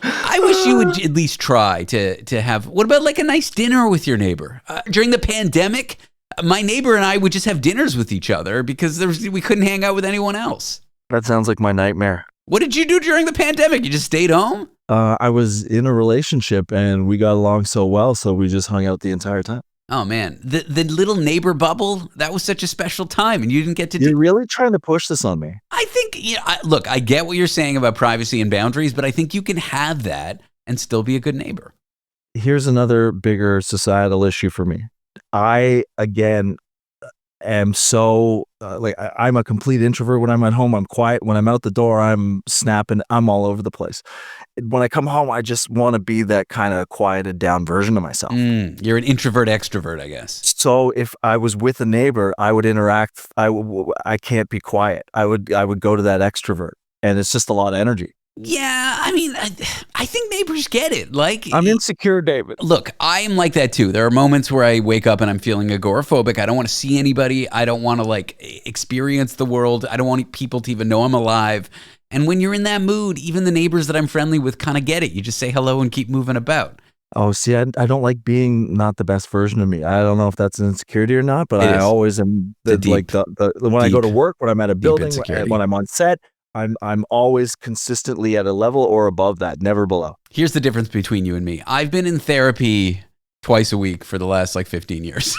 Speaker 4: I wish you would at least try to have, what about like a nice dinner with your neighbor? During the pandemic, my neighbor and I would just have dinners with each other because we couldn't hang out with anyone else.
Speaker 11: That sounds like my nightmare.
Speaker 4: What did you do during the pandemic? You just stayed home?
Speaker 11: I was in a relationship and we got along so well, so we just hung out the entire time.
Speaker 4: Oh, man. The little neighbor bubble, that was such a special time, and you didn't get to do...
Speaker 11: You're really trying to push this on me.
Speaker 4: I think, look, I get what you're saying about privacy and boundaries, but I think you can have that and still be a good neighbor.
Speaker 11: Here's another bigger societal issue for me. I, again, am so, I'm a complete introvert when I'm at home. I'm quiet. When I'm out the door, I'm snapping. I'm all over the place. When I come home, I just want to be that kind of quieted down version of myself.
Speaker 4: You're an introvert extrovert, I guess.
Speaker 11: So if I was with a neighbor, I would interact. I can't be quiet. I would go to that extrovert, and it's just a lot of energy.
Speaker 4: Yeah, I mean, I think neighbors get it. Like,
Speaker 11: I'm insecure, David.
Speaker 4: Look, I am like that too. There are moments where I wake up and I'm feeling agoraphobic. I don't want to see anybody. I don't want to experience the world. I don't want people to even know I'm alive. And when you're in that mood, even the neighbors that I'm friendly with kind of get it. You just say hello and keep moving about.
Speaker 11: Oh, see, I don't like being not the best version of me. I don't know if that's an insecurity or not, but I always am. When I go to work, when I'm at a building, when I'm on set, I'm always consistently at a level or above that, never below.
Speaker 4: Here's the difference between you and me. I've been in therapy twice a week for the last 15 years.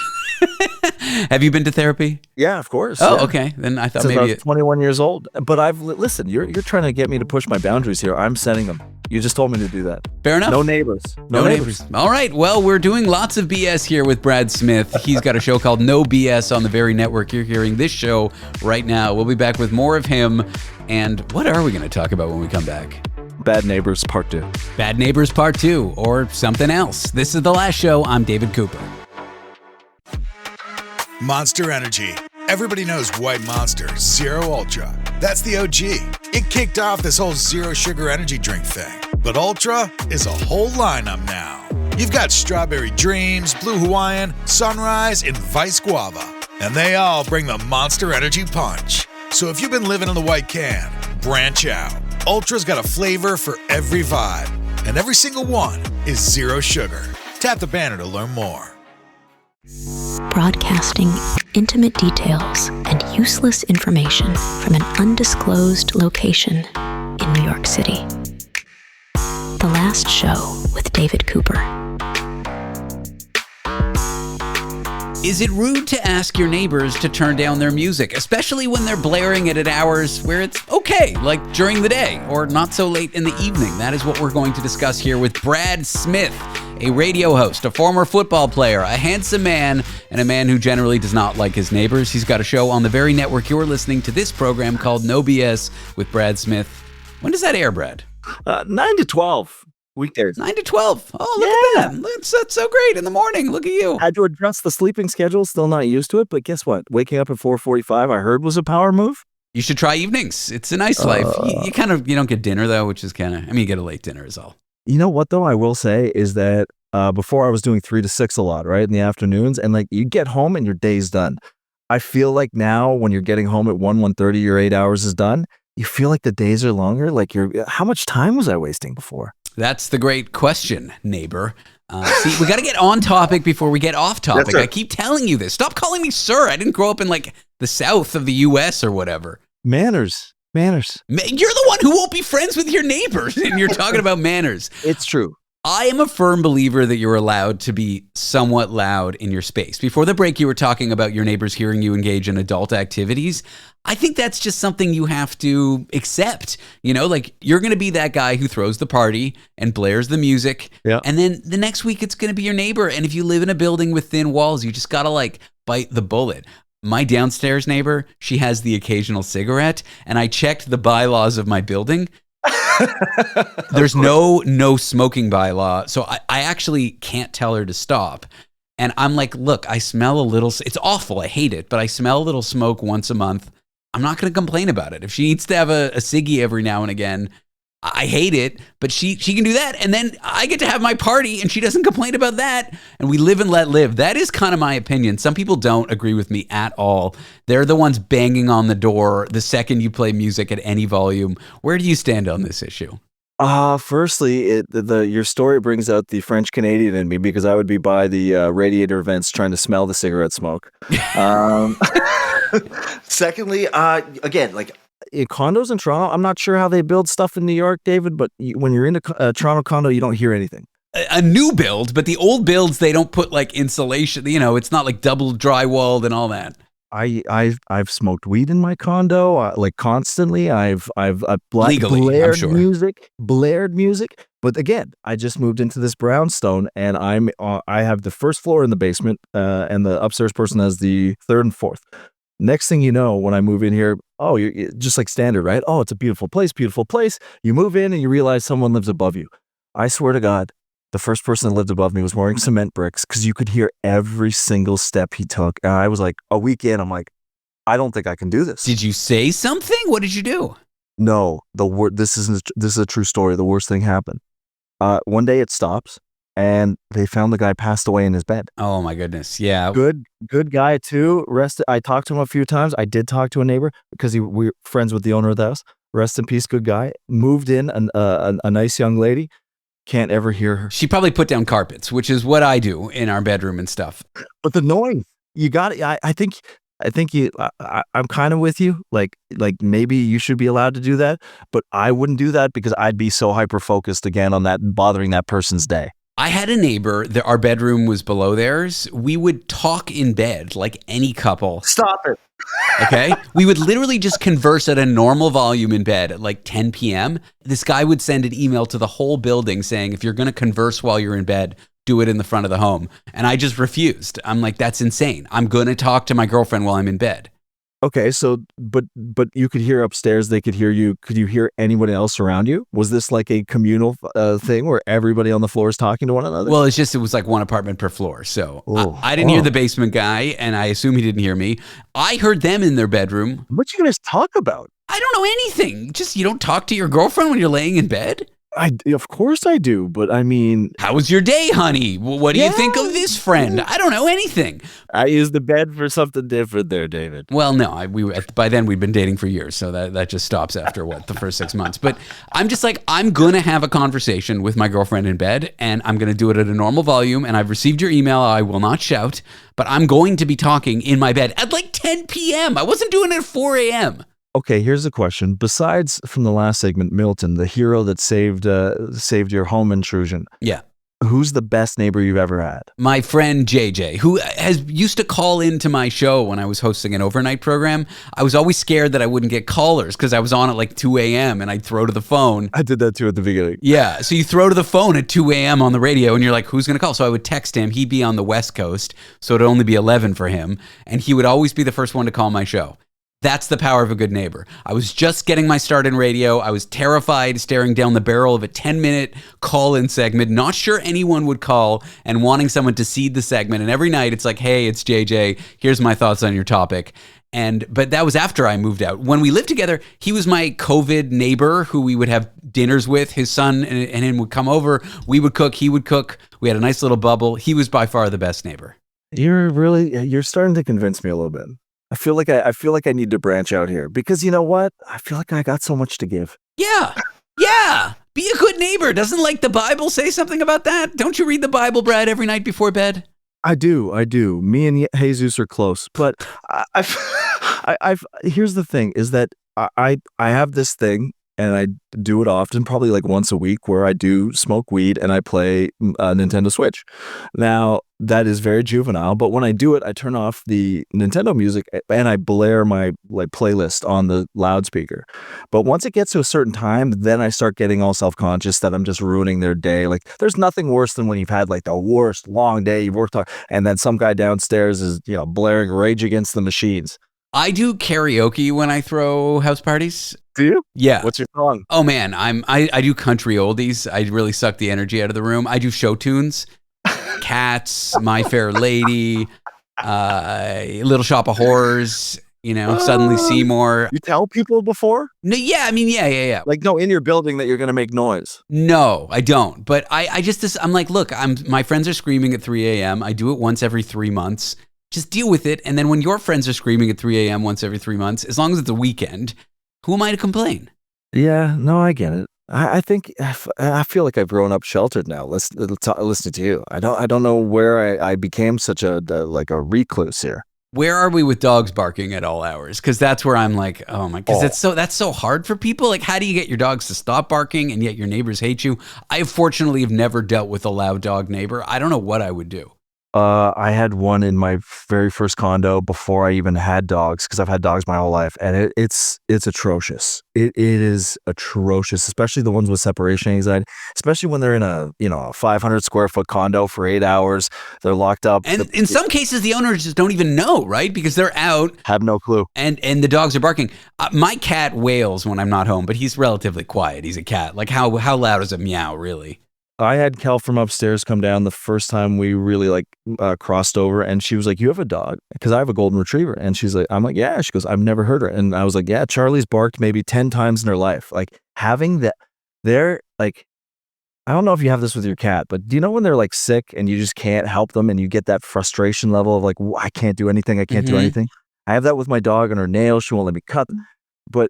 Speaker 4: Have you been to therapy?
Speaker 11: Yeah, of course.
Speaker 4: Oh,
Speaker 11: yeah.
Speaker 4: Okay. Then I thought
Speaker 11: Since
Speaker 4: maybe
Speaker 11: I was 21 years old. But listen, you're trying to get me to push my boundaries here. I'm setting them. You just told me to do that.
Speaker 4: Fair enough.
Speaker 11: No neighbors. No neighbors.
Speaker 4: All right. Well, we're doing lots of BS here with Brad Smith. He's got a show called No BS on the very network you're hearing this show right now. We'll be back with more of him. And what are we going to talk about when we come back?
Speaker 11: Bad Neighbors Part 2.
Speaker 4: Bad Neighbors Part 2 or something else. This is The Last Show. I'm David Cooper.
Speaker 12: Monster Energy. Everybody knows White Monster, Zero Ultra. That's the OG. It kicked off this whole zero sugar energy drink thing. But Ultra is a whole lineup now. You've got Strawberry Dreams, Blue Hawaiian, Sunrise, and Vice Guava. And they all bring the Monster Energy punch. So if you've been living in the white can, branch out. Ultra's got a flavor for every vibe. And every single one is zero sugar. Tap the banner to learn more.
Speaker 3: Broadcasting intimate details and useless information from an undisclosed location in New York City. The Last Show with David Cooper.
Speaker 4: Is it rude to ask your neighbors to turn down their music, especially when they're blaring it at hours where it's okay, like during the day or not so late in the evening? That is what we're going to discuss here with Brad Smith, a radio host, a former football player, a handsome man, and a man who generally does not like his neighbors. He's got a show on the very network you're listening to this program called No BS with Brad Smith. When does that air, Brad?
Speaker 11: 9 to 12. Weekdays.
Speaker 4: 9 to 12. Oh, look at that. That's so great in the morning. Look at you.
Speaker 11: Had to adjust the sleeping schedule. Still not used to it. But guess what? Waking up at 4:45, I heard was a power move.
Speaker 4: You should try evenings. It's a nice life. You don't get dinner, though, which is you get a late dinner is all.
Speaker 11: You know what, though? I will say is that before I was doing 3 to 6 a lot, right? In the afternoons. And you get home and your day's done. I feel like now when you're getting home at 1:30, your 8 hours is done. You feel like the days are longer. How much time was I wasting before?
Speaker 4: That's the great question, neighbor. See, we got to get on topic before we get off topic.
Speaker 11: Yes,
Speaker 4: I keep telling you this. Stop calling me sir. I didn't grow up in the south of the U.S. or whatever.
Speaker 11: Manners.
Speaker 4: You're the one who won't be friends with your neighbors, and you're talking about manners.
Speaker 11: It's true.
Speaker 4: I am a firm believer that you're allowed to be somewhat loud in your space. Before the break, you were talking about your neighbors hearing you engage in adult activities. I think that's just something you have to accept. You're going to be that guy who throws the party and blares the music.
Speaker 11: Yeah.
Speaker 4: And then the next week, it's going to be your neighbor. And if you live in a building with thin walls, you just got to bite the bullet. My downstairs neighbor, she has the occasional cigarette. And I checked the bylaws of my building. There's no smoking bylaw, so I actually can't tell her to stop. And I'm like, look, I smell a little, it's awful. I hate it, but I smell a little smoke once a month. I'm not going to complain about it. If she needs to have a ciggy every now and again, I hate it, but she can do that. And then I get to have my party and she doesn't complain about that. And we live and let live. That is kind of my opinion. Some people don't agree with me at all. They're the ones banging on the door the second you play music at any volume. Where do you stand on this issue?
Speaker 11: Firstly, your story brings out the French Canadian in me because I would be by the radiator vents trying to smell the cigarette smoke. Secondly, again, like in condos in Toronto, I'm not sure how they build stuff in New York, David, but when you're in a Toronto condo, you don't hear anything.
Speaker 4: A new build, but the old builds, they don't put like insulation. It's not like double drywalled and all that.
Speaker 11: I've smoked weed in my condo like constantly. I've
Speaker 4: Legally,
Speaker 11: blared
Speaker 4: I'm sure.
Speaker 11: blared music. But again, I just moved into this brownstone, and I have the first floor in the basement, and the upstairs person has the third and fourth. Next thing you know, when I move in here, you're just like standard, right? Oh, it's a beautiful place, beautiful place. You move in and you realize someone lives above you. I swear to God, the first person that lived above me was wearing cement bricks because you could hear every single step he took. And I was like, a week in, I'm like, I don't think I can do this.
Speaker 4: Did you say something? What did you do?
Speaker 11: No, this is a true story. The worst thing happened. One day it stops, and they found the guy passed away in his bed.
Speaker 4: Oh my goodness, yeah.
Speaker 11: Good guy too. I talked to him a few times. I did talk to a neighbor because we're friends with the owner of the house. Rest in peace, good guy. Moved in a nice young lady. Can't ever hear her.
Speaker 4: She probably put down carpets, which is what I do in our bedroom and stuff.
Speaker 11: But the noise, you got it. I think I'm kind of with you. Like maybe you should be allowed to do that, but I wouldn't do that because I'd be so hyper focused again on that, bothering that person's day.
Speaker 4: I had a neighbor, our bedroom was below theirs. We would talk in bed like any couple.
Speaker 11: Stop it.
Speaker 4: Okay? We would literally just converse at a normal volume in bed at like 10 p.m. This guy would send an email to the whole building saying, if you're going to converse while you're in bed, do it in the front of the home. And I just refused. I'm like, that's insane. I'm going to talk to my girlfriend while I'm in bed.
Speaker 11: Okay, so but you could hear upstairs. They could hear you. Could you hear anybody else around you? Was this like a communal thing where everybody on the floor is talking to one another?
Speaker 4: Well, it was like one apartment per floor. So I didn't hear the basement guy, and I assume he didn't hear me. I heard them in their bedroom.
Speaker 11: What you guys talk about?
Speaker 4: I don't know anything. Just you don't talk to your girlfriend when you're laying in bed?
Speaker 11: Of course I do, but I mean...
Speaker 4: How was your day, honey? What do you think of this friend? I don't know anything.
Speaker 11: I used the bed for something different there, David.
Speaker 4: Well, no, by then we'd been dating for years, so that just stops after, the first 6 months. But I'm just like, I'm going to have a conversation with my girlfriend in bed, and I'm going to do it at a normal volume, and I've received your email. I will not shout, but I'm going to be talking in my bed at like 10 p.m. I wasn't doing it at 4 a.m.
Speaker 11: Okay, here's a question. Besides from the last segment, Milton, the hero that saved your home intrusion.
Speaker 4: Yeah.
Speaker 11: Who's the best neighbor you've ever had?
Speaker 4: My friend JJ, who used to call into my show when I was hosting an overnight program. I was always scared that I wouldn't get callers because I was on at like 2 a.m. and I'd throw to the phone.
Speaker 11: I did that too at the beginning.
Speaker 4: Yeah, so you throw to the phone at 2 a.m. on the radio and you're like, who's going to call? So I would text him. He'd be on the West Coast, so it'd only be 11 for him. And he would always be the first one to call my show. That's the power of a good neighbor. I was just getting my start in radio. I was terrified, staring down the barrel of a 10-minute call-in segment, not sure anyone would call, and wanting someone to seed the segment. And every night it's like, hey, it's JJ. Here's my thoughts on your topic. But that was after I moved out. When we lived together, he was my COVID neighbor who we would have dinners with. His son and him would come over. We would cook. He would cook. We had a nice little bubble. He was by far the best neighbor.
Speaker 11: You're starting to convince me a little bit. I feel like I need to branch out here because you know what? I feel like I got so much to give.
Speaker 4: Yeah. Be a good neighbor. Doesn't like the Bible say something about that? Don't you read the Bible, Brad, every night before bed?
Speaker 11: I do. Me and Jesus are close, but here's the thing: is that I have this thing. And I do it often, probably like once a week, where I do smoke weed and I play Nintendo Switch. Now, that is very juvenile, but when I do it, I turn off the Nintendo music and I blare my playlist on the loudspeaker. But once it gets to a certain time, then I start getting all self-conscious that I'm just ruining their day. Like, there's nothing worse than when you've had like the worst long day, you've worked hard, and then some guy downstairs is, blaring Rage Against the Machines.
Speaker 4: I do karaoke when I throw house parties.
Speaker 11: Do you?
Speaker 4: Yeah.
Speaker 11: What's your song?
Speaker 4: Oh man, I do country oldies. I really suck the energy out of the room. I do show tunes. Cats, My Fair Lady, Little Shop of Horrors, Suddenly Seymour.
Speaker 11: You tell people before?
Speaker 4: No, yeah, I mean, yeah.
Speaker 11: Like, no, in your building that you're going to make noise.
Speaker 4: No, I don't. But I'm like, look, my friends are screaming at 3 a.m. I do it once every 3 months. Just deal with it. And then when your friends are screaming at 3 a.m. once every 3 months, as long as it's a weekend, who am I to complain?
Speaker 11: Yeah, no, I get it. I think I feel like I've grown up sheltered now. Listening to you, I don't know where I became such a recluse here.
Speaker 4: Where are we with dogs barking at all hours? Because that's where I'm like, oh my, because that's so hard for people. Like, how do you get your dogs to stop barking and yet your neighbors hate you? I fortunately have never dealt with a loud dog neighbor. I don't know what I would do.
Speaker 11: I had one in my very first condo before I even had dogs, because I've had dogs my whole life, and it's atrocious. It is atrocious, especially the ones with separation anxiety, especially when they're in a 500 square foot condo for 8 hours. They're locked up.
Speaker 4: And in some cases, the owners just don't even know, right? Because they're out.
Speaker 11: Have no clue.
Speaker 4: And the dogs are barking. My cat wails when I'm not home, but he's relatively quiet. He's a cat. Like, how loud is a meow, really?
Speaker 11: I had Kel from upstairs come down the first time we really crossed over, and she was like, "You have a dog?" Because I have a golden retriever, and she's like, "I'm like, yeah." She goes, "I've never heard her," and I was like, "Yeah, Charlie's barked maybe 10 times in her life." Like, having that, they're like, I don't know if you have this with your cat, but do you know when they're like sick and you just can't help them, and you get that frustration level of like, I can't do anything, I can't do anything. I have that with my dog and her nails. She won't let me cut them, but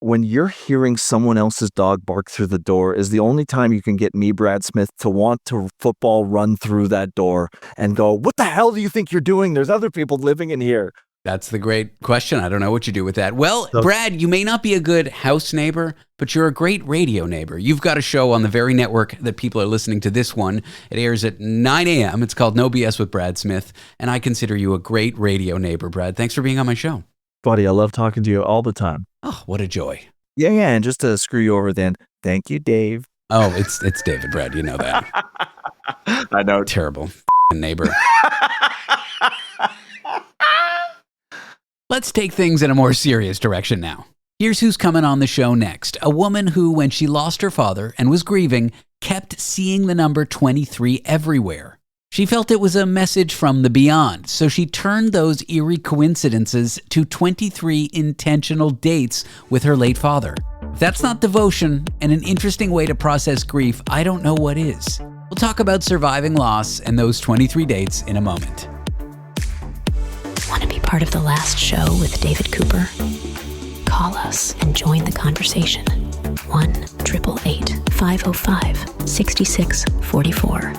Speaker 11: when you're hearing someone else's dog bark through the door is the only time you can get me, Brad Smith, to want to football run through that door and go, what the hell do you think you're doing? There's other people living in here.
Speaker 4: That's the great question. I don't know what you do with that. Well, Brad, you may not be a good house neighbor, but you're a great radio neighbor. You've got a show on the very network that people are listening to this one. It airs at 9 a.m. It's called No BS with Brad Smith, and I consider you a great radio neighbor, Brad. Thanks for being on my show.
Speaker 11: Buddy, I love talking to you all the time.
Speaker 4: Oh, what a joy.
Speaker 11: Yeah, and just to screw you over then, thank you, Dave.
Speaker 4: Oh, it's David, Brad. You know that.
Speaker 11: I know.
Speaker 4: Terrible neighbor. Let's take things in a more serious direction now. Here's who's coming on the show next. A woman who, when she lost her father and was grieving, kept seeing the number 23 everywhere. She felt it was a message from the beyond, so she turned those eerie coincidences to 23 intentional dates with her late father. If that's not devotion and an interesting way to process grief, I don't know what is. We'll talk about surviving loss and those 23 dates in a moment.
Speaker 3: Want to be part of the last show with David Cooper? Call us and join the conversation. 1-888-505-6644.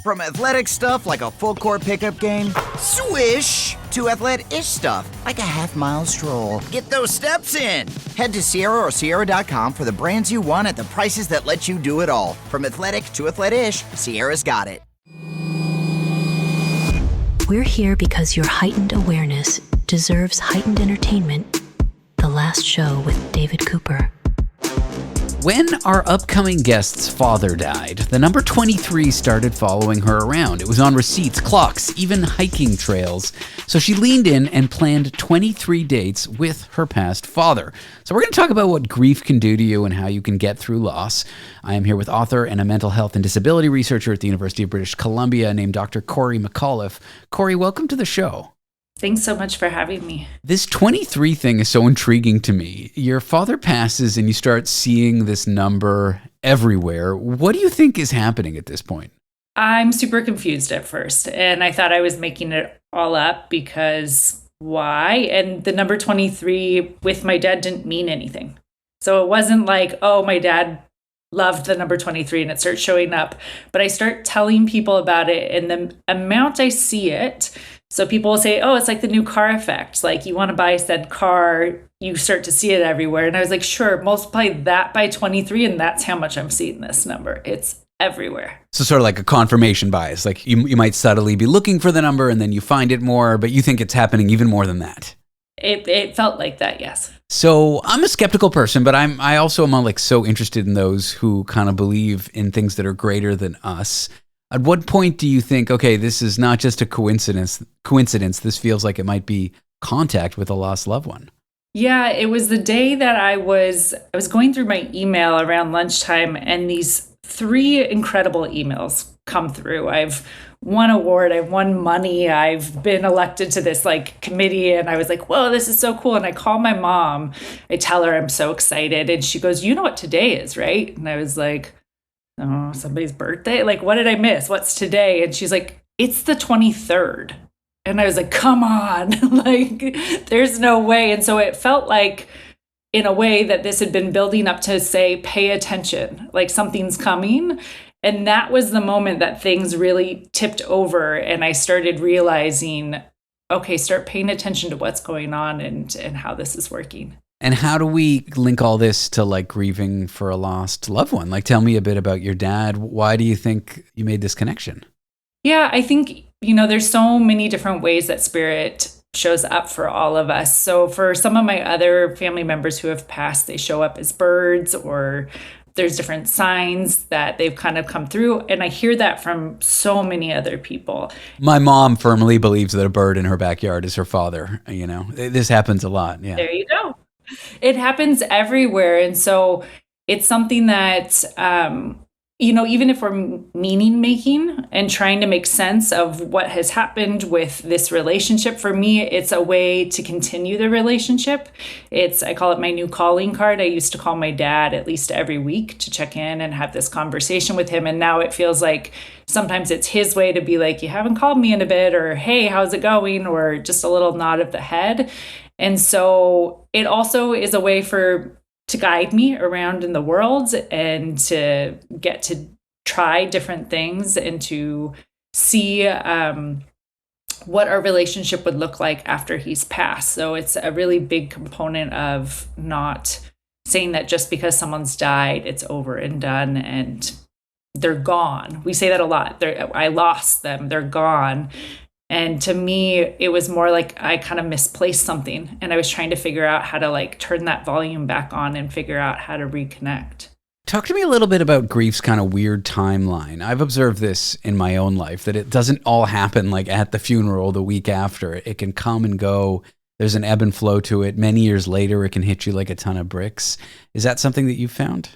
Speaker 13: From athletic stuff like a full court pickup game, swish, to athletic-ish stuff like a half-mile stroll. Get those steps in. Head to Sierra or Sierra.com for the brands you want at the prices that let you do it all. From athletic to athletic-ish, Sierra's got it.
Speaker 3: We're here because your heightened awareness deserves heightened entertainment. The last show with David Cooper.
Speaker 4: When our upcoming guest's father died, the number 23 started following her around. It was on receipts, clocks, even hiking trails. So she leaned in and planned 23 dates with her past father. So we're going to talk about what grief can do to you and how you can get through loss. I am here with author and a mental health and disability researcher at the University of British Columbia named Dr. Corey McAuliffe. Corey, welcome to the show.
Speaker 14: Thanks so much for having me.
Speaker 4: This 23 thing is so intriguing to me. Your father passes and you start seeing this number everywhere. What do you think is happening at this point?
Speaker 14: I'm super confused at first, and I thought I was making it all up because why? And the number 23 with my dad didn't mean anything. So it wasn't like, oh, my dad loved the number 23 and it starts showing up. But I start telling people about it, and the amount I see it, so people will say, oh, it's like the new car effect. Like, you want to buy said car, you start to see it everywhere. And I was like, sure, multiply that by 23, and that's how much I'm seeing this number. It's everywhere.
Speaker 4: So sort of like a confirmation bias. Like you might subtly be looking for the number and then you find it more, but you think it's happening even more than that.
Speaker 14: It felt like that, yes.
Speaker 4: So I'm a skeptical person, but I also am like so interested in those who kind of believe in things that are greater than us. At what point do you think, okay, this is not just a coincidence, this feels like it might be contact with a lost loved one?
Speaker 14: Yeah, it was the day that I was going through my email around lunchtime, and these 3 incredible emails come through. I've won award, I've won money, I've been elected to this like committee, and I was like, whoa, this is so cool. And I call my mom, I tell her I'm so excited, and she goes, you know what today is, right? And I was like, oh, somebody's birthday? Like, what did I miss? What's today? And she's like, it's the 23rd. And I was like, come on, like, there's no way. And so it felt like, in a way, that this had been building up to say, pay attention, like something's coming. And that was the moment that things really tipped over. And I started realizing, okay, start paying attention to what's going on and how this is working.
Speaker 4: And how do we link all this to like grieving for a lost loved one? Like, tell me a bit about your dad. Why do you think you made this connection?
Speaker 14: Yeah, I think, there's so many different ways that spirit shows up for all of us. So for some of my other family members who have passed, they show up as birds, or there's different signs that they've kind of come through. And I hear that from so many other people.
Speaker 4: My mom firmly believes that a bird in her backyard is her father. This happens a lot. Yeah.
Speaker 14: There you go. It happens everywhere. And so it's something that, even if we're meaning making and trying to make sense of what has happened with this relationship, for me, it's a way to continue the relationship. I call it my new calling card. I used to call my dad at least every week to check in and have this conversation with him. And now it feels like sometimes it's his way to be like, you haven't called me in a bit, or, hey, how's it going? Or just a little nod of the head. And so it also is a way to guide me around in the world and to get to try different things and to see what our relationship would look like after he's passed. So it's a really big component of not saying that just because someone's died, it's over and done and they're gone. We say that a lot. I lost them. They're gone. And to me, it was more like I kind of misplaced something, and I was trying to figure out how to like turn that volume back on and figure out how to reconnect.
Speaker 4: Talk to me a little bit about grief's kind of weird timeline. I've observed this in my own life, that it doesn't all happen like at the funeral the week after. It can come and go. There's an ebb and flow to it. Many years later, it can hit you like a ton of bricks. Is that something that you've found?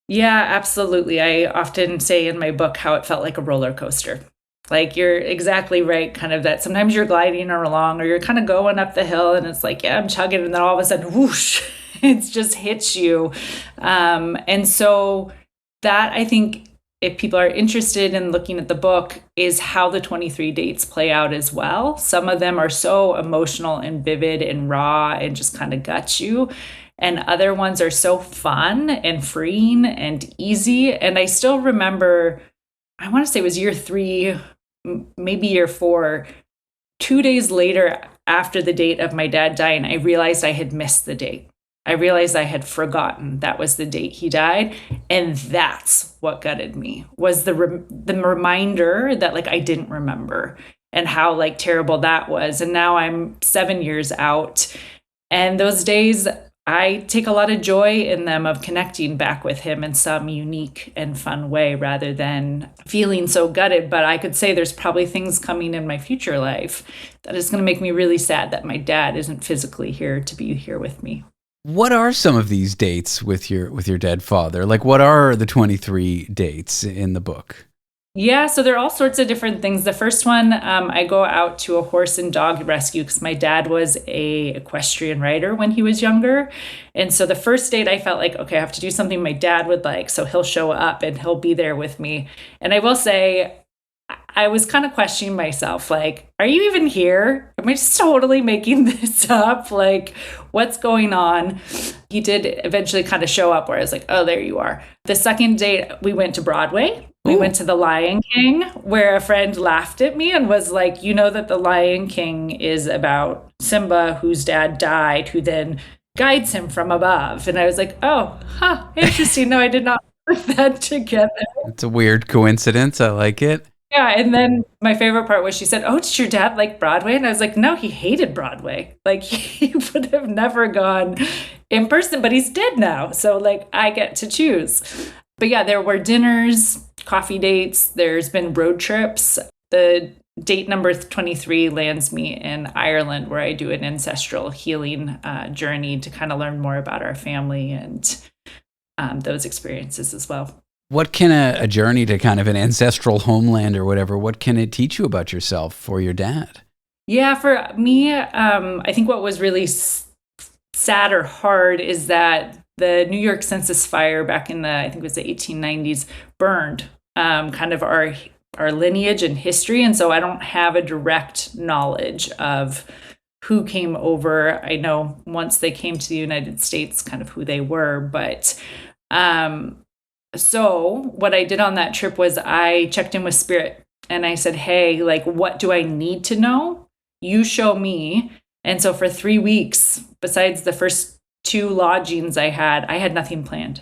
Speaker 14: Yeah, absolutely. I often say in my book how it felt like a roller coaster. Like, you're exactly right, kind of that sometimes you're gliding along or you're kind of going up the hill and it's like, yeah, I'm chugging. And then all of a sudden, whoosh, it just hits you. And so that, I think, if people are interested in looking at the book, is how the 23 dates play out as well. Some of them are so emotional and vivid and raw and just kind of gut you. And other ones are so fun and freeing and easy. And I still remember, I want to say it was year 3, maybe year 4, 2 days later after the date of my dad dying, I realized I had missed the date. I realized I had forgotten that was the date he died. And that's what gutted me, was the reminder that like I didn't remember and how like terrible that was. And now I'm 7 years out. And those days, I take a lot of joy in them of connecting back with him in some unique and fun way rather than feeling so gutted. But I could say there's probably things coming in my future life that is going to make me really sad that my dad isn't physically here to be here with me.
Speaker 4: What are some of these dates with your dead father? Like, what are the 23 dates in the book?
Speaker 14: Yeah, so there are all sorts of different things. The first one, I go out to a horse and dog rescue because my dad was a equestrian rider when he was younger. And so the first date I felt like, okay, I have to do something my dad would like. So he'll show up and he'll be there with me. And I will say, I was kind of questioning myself, like, are you even here? Am I just totally making this up? Like, what's going on? He did eventually kind of show up where I was like, oh, there you are. The second date, we went to Broadway. We went to The Lion King, where a friend laughed at me and was like, you know that The Lion King is about Simba, whose dad died, who then guides him from above. And I was like, oh, interesting. No, I did not put that together.
Speaker 4: It's a weird coincidence. I like it.
Speaker 14: Yeah. And then my favorite part was she said, oh, did your dad like Broadway? And I was like, no, he hated Broadway. Like, he would have never gone in person, but he's dead now. So like, I get to choose. But yeah, there were dinners, coffee dates. There's been road trips. The date number 23 lands me in Ireland, where I do an ancestral healing journey to kind of learn more about our family and those experiences as well.
Speaker 4: What can a journey to kind of an ancestral homeland or whatever, what can it teach you about yourself or your dad?
Speaker 14: Yeah, for me, I think what was really sad or hard is that the New York Census fire back in I think it was the 1890s, burned kind of our lineage and history. And so I don't have a direct knowledge of who came over. I know once they came to the United States, kind of who they were. But so what I did on that trip was I checked in with Spirit and I said, hey, like, what do I need to know? You show me. And so for 3 weeks, besides the first 2 lodgings I had nothing planned.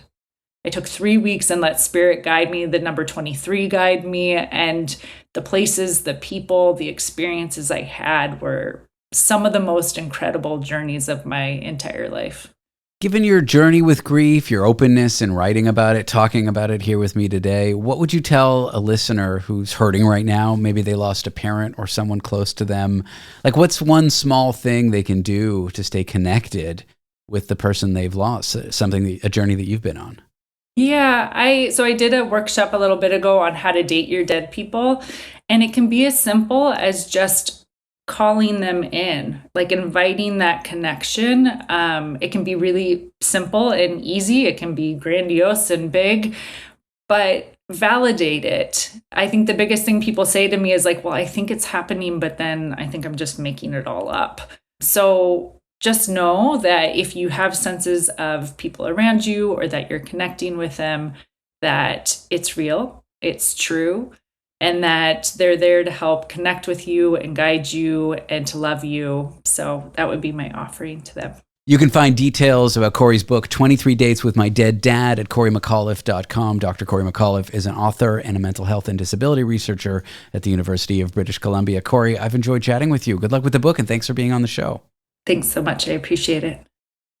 Speaker 14: I took 3 weeks and let Spirit guide me, the number 23 guide me, and the places, the people, the experiences I had were some of the most incredible journeys of my entire life.
Speaker 4: Given your journey with grief, your openness in writing about it, talking about it here with me today, what would you tell a listener who's hurting right now? Maybe they lost a parent or someone close to them. Like, what's one small thing they can do to stay connected with the person they've lost, a journey that you've been on?
Speaker 14: Yeah, I did a workshop a little bit ago on how to date your dead people, and it can be as simple as just calling them in, like inviting that connection. It can be really simple and easy. It can be grandiose and big, but validate it. I think the biggest thing people say to me is like, well, I think it's happening, but then I think I'm just making it all up. So just know that if you have senses of people around you or that you're connecting with them, that it's real, it's true, and that they're there to help connect with you and guide you and to love you. So that would be my offering to them.
Speaker 4: You can find details about Corey's book, 23 Dates with My Dead Dad, at CoreyMcAuliffe.com. Dr. Corey McAuliffe is an author and a mental health and disability researcher at the University of British Columbia. Corey, I've enjoyed chatting with you. Good luck with the book, and thanks for being on the show.
Speaker 14: Thanks so much. I appreciate it.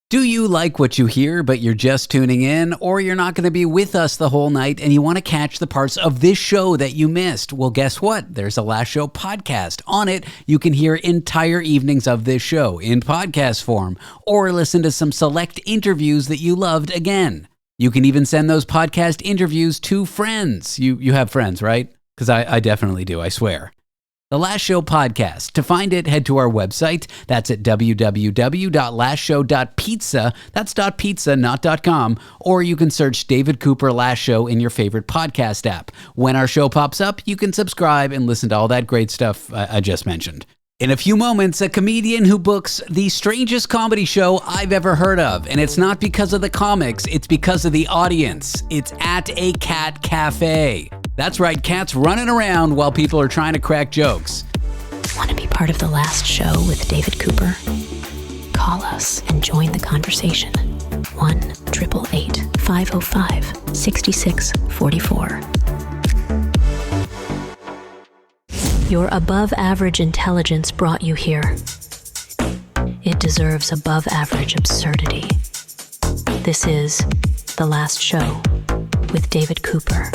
Speaker 4: Do you like what you hear, but you're just tuning in, or you're not going to be with us the whole night and you want to catch the parts of this show that you missed? Well, guess what? There's a Last Show podcast. On it, you can hear entire evenings of this show in podcast form, or listen to some select interviews that you loved again. You can even send those podcast interviews to friends. You have friends, right? Because I definitely do, I swear. The Last Show podcast. To find it, head to our website. That's at www.lastshow.pizza. That's .pizza, not .com. Or you can search David Cooper Last Show in your favorite podcast app. When our show pops up, you can subscribe and listen to all that great stuff I just mentioned. In a few moments, a comedian who books the strangest comedy show I've ever heard of. And it's not because of the comics, it's because of the audience. It's at a cat cafe. That's right, cats running around while people are trying to crack jokes.
Speaker 3: Want to be part of The Last Show with David Cooper? Call us and join the conversation. 1-888-505-6644. Your above average intelligence brought you here. It deserves above average absurdity. This is The Last Show with David Cooper.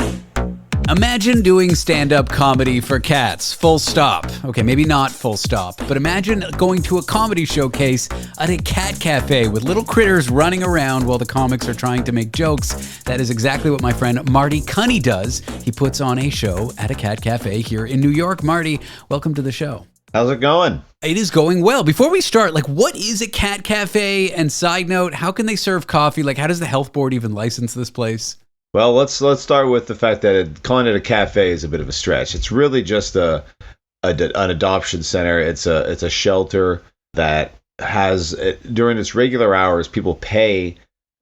Speaker 4: Imagine doing stand-up comedy for cats, full stop. Okay, maybe not full stop, but imagine going to a comedy showcase at a cat cafe with little critters running around while the comics are trying to make jokes. That is exactly what my friend Marty Cunnie does. He puts on a show at a cat cafe here in New York. Marty, welcome to the show.
Speaker 15: How's it going?
Speaker 4: It is going well. Before we start, what is a cat cafe? And side note, how can they serve coffee? How does the health board even license this place?
Speaker 15: Well, let's start with the fact that calling it a cafe is a bit of a stretch. It's really just an adoption center. It's a shelter that has, during its regular hours, people pay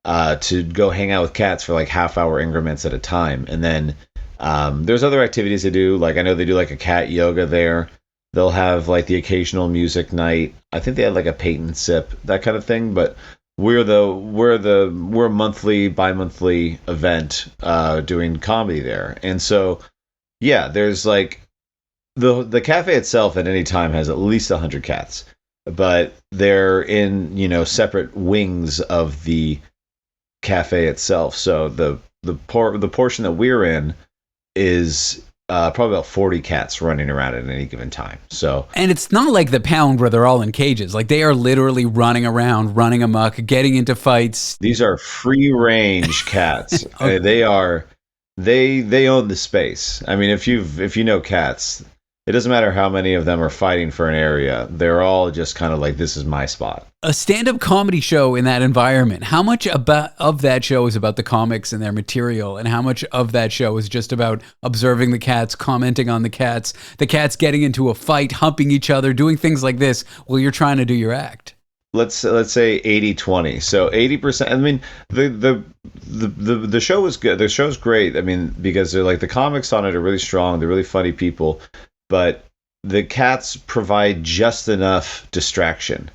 Speaker 15: to go hang out with cats for half-hour increments at a time. And then there's other activities they do. I know they do a cat yoga there. They'll have the occasional music night. I think they had a paint and sip, that kind of thing. But we're a monthly, bi-monthly event doing comedy there. And so, yeah, there's the cafe itself at any time has at least 100 cats, but they're in, separate wings of the cafe itself. So the portion that we're in is probably about 40 cats running around at any given time.
Speaker 4: And it's not like the pound where they're all in cages. They are literally running around, running amok, getting into fights.
Speaker 15: These are free range cats.
Speaker 4: Okay.
Speaker 15: They are they own the space. I mean, if you know cats, it doesn't matter how many of them are fighting for an area. They're all just kind of like, this is my spot.
Speaker 4: A stand-up comedy show in that environment, how much of that show is about the comics and their material, and how much of that show is just about observing the cats, commenting on the cats getting into a fight, humping each other, doing things like this while you're trying to do your act?
Speaker 15: Let's say 80-20. So 80%. I mean, the show was good. The show's great. I mean, because they're like, the comics on it are really strong. They're really funny people, but the cats provide just enough distraction,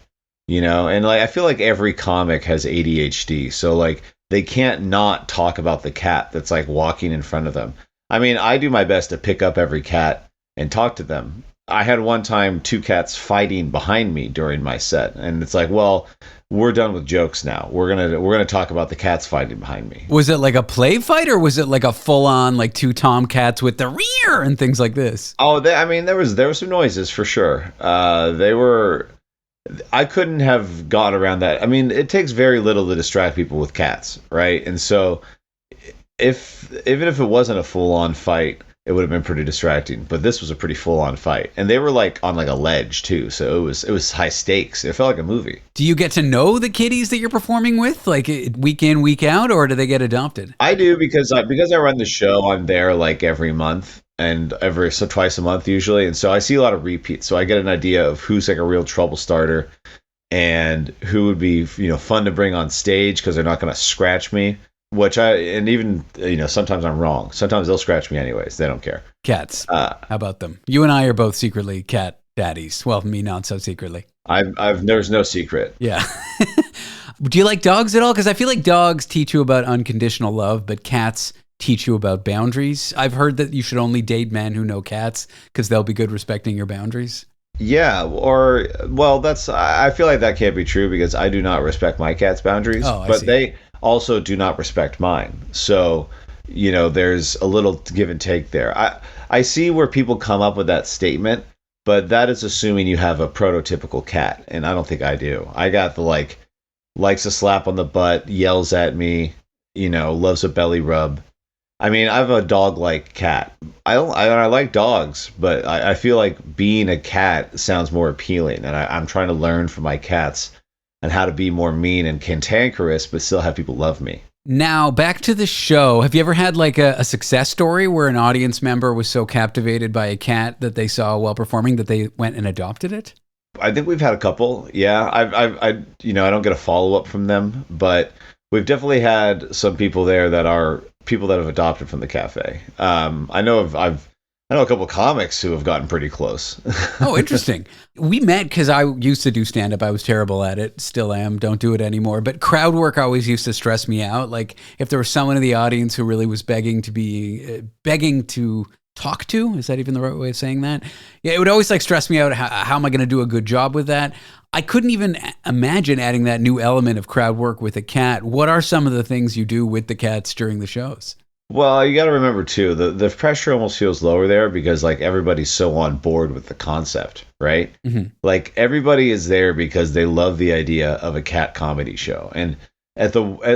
Speaker 15: you know. And like, I feel like every comic has ADHD, so like they can't not talk about the cat that's like walking in front of them. I mean, I do my best to pick up every cat and talk to them. I had one time 2 cats fighting behind me during my set, and it's like, well, we're done with jokes now. We're gonna talk about the cats fighting behind me.
Speaker 4: Was it like a play fight, or was it like a full-on like 2 tomcats with the rear and things like this?
Speaker 15: Oh, I mean, there were some noises for sure. I couldn't have gone around that. I mean, it takes very little to distract people with cats, right? And so, even if it wasn't a full-on fight, it would have been pretty distracting. But this was a pretty full-on fight, and they were like on like a ledge too, so it was high stakes. It felt like a movie.
Speaker 4: Do you get to know the kitties that you're performing with, like week in, week out, or do they get adopted?
Speaker 15: I do, because I run the show. I'm there like every month, and twice a month usually, and so I see a lot of repeats. So I get an idea of who's like a real trouble starter, and who would be fun to bring on stage because they're not going to scratch me. Even sometimes I'm wrong. Sometimes they'll scratch me anyways. They don't care.
Speaker 4: Cats. How about them? You and I are both secretly cat daddies. Well, me not so secretly.
Speaker 15: There's no secret.
Speaker 4: Yeah. Do you like dogs at all? Because I feel like dogs teach you about unconditional love, but cats teach you about boundaries. I've heard that you should only date men who know cats because they'll be good respecting your boundaries.
Speaker 15: Yeah, I feel like that can't be true because I do not respect my cat's boundaries, but they also do not respect mine. So, there's a little give and take there. I see where people come up with that statement, but that is assuming you have a prototypical cat, and I don't think I do. I got the likes a slap on the butt, yells at me, loves a belly rub. I mean, I have a dog-like cat. I like dogs, but I feel like being a cat sounds more appealing, and I'm trying to learn from my cats and how to be more mean and cantankerous, but still have people love me.
Speaker 4: Now, back to the show. Have you ever had like a success story where an audience member was so captivated by a cat that they saw while performing that they went and adopted it?
Speaker 15: I think we've had a couple. Yeah, I don't get a follow-up from them, but we've definitely had some people there that are people that have adopted from the cafe. I know a couple of comics who have gotten pretty close.
Speaker 4: Oh, interesting. We met because I used to do stand-up. I was terrible at it. Still am. Don't do it anymore. But crowd work always used to stress me out. Like if there was someone in the audience who really was begging to talk to, is that even the right way of saying that? Yeah, it would always stress me out. How am I going to do a good job with that? I couldn't even imagine adding that new element of crowd work with a cat. What are some of the things you do with the cats during the shows?
Speaker 15: Well, you got to remember too, the pressure almost feels lower there because everybody's so on board with the concept, right? Mm-hmm. Everybody is there because they love the idea of a cat comedy show. And and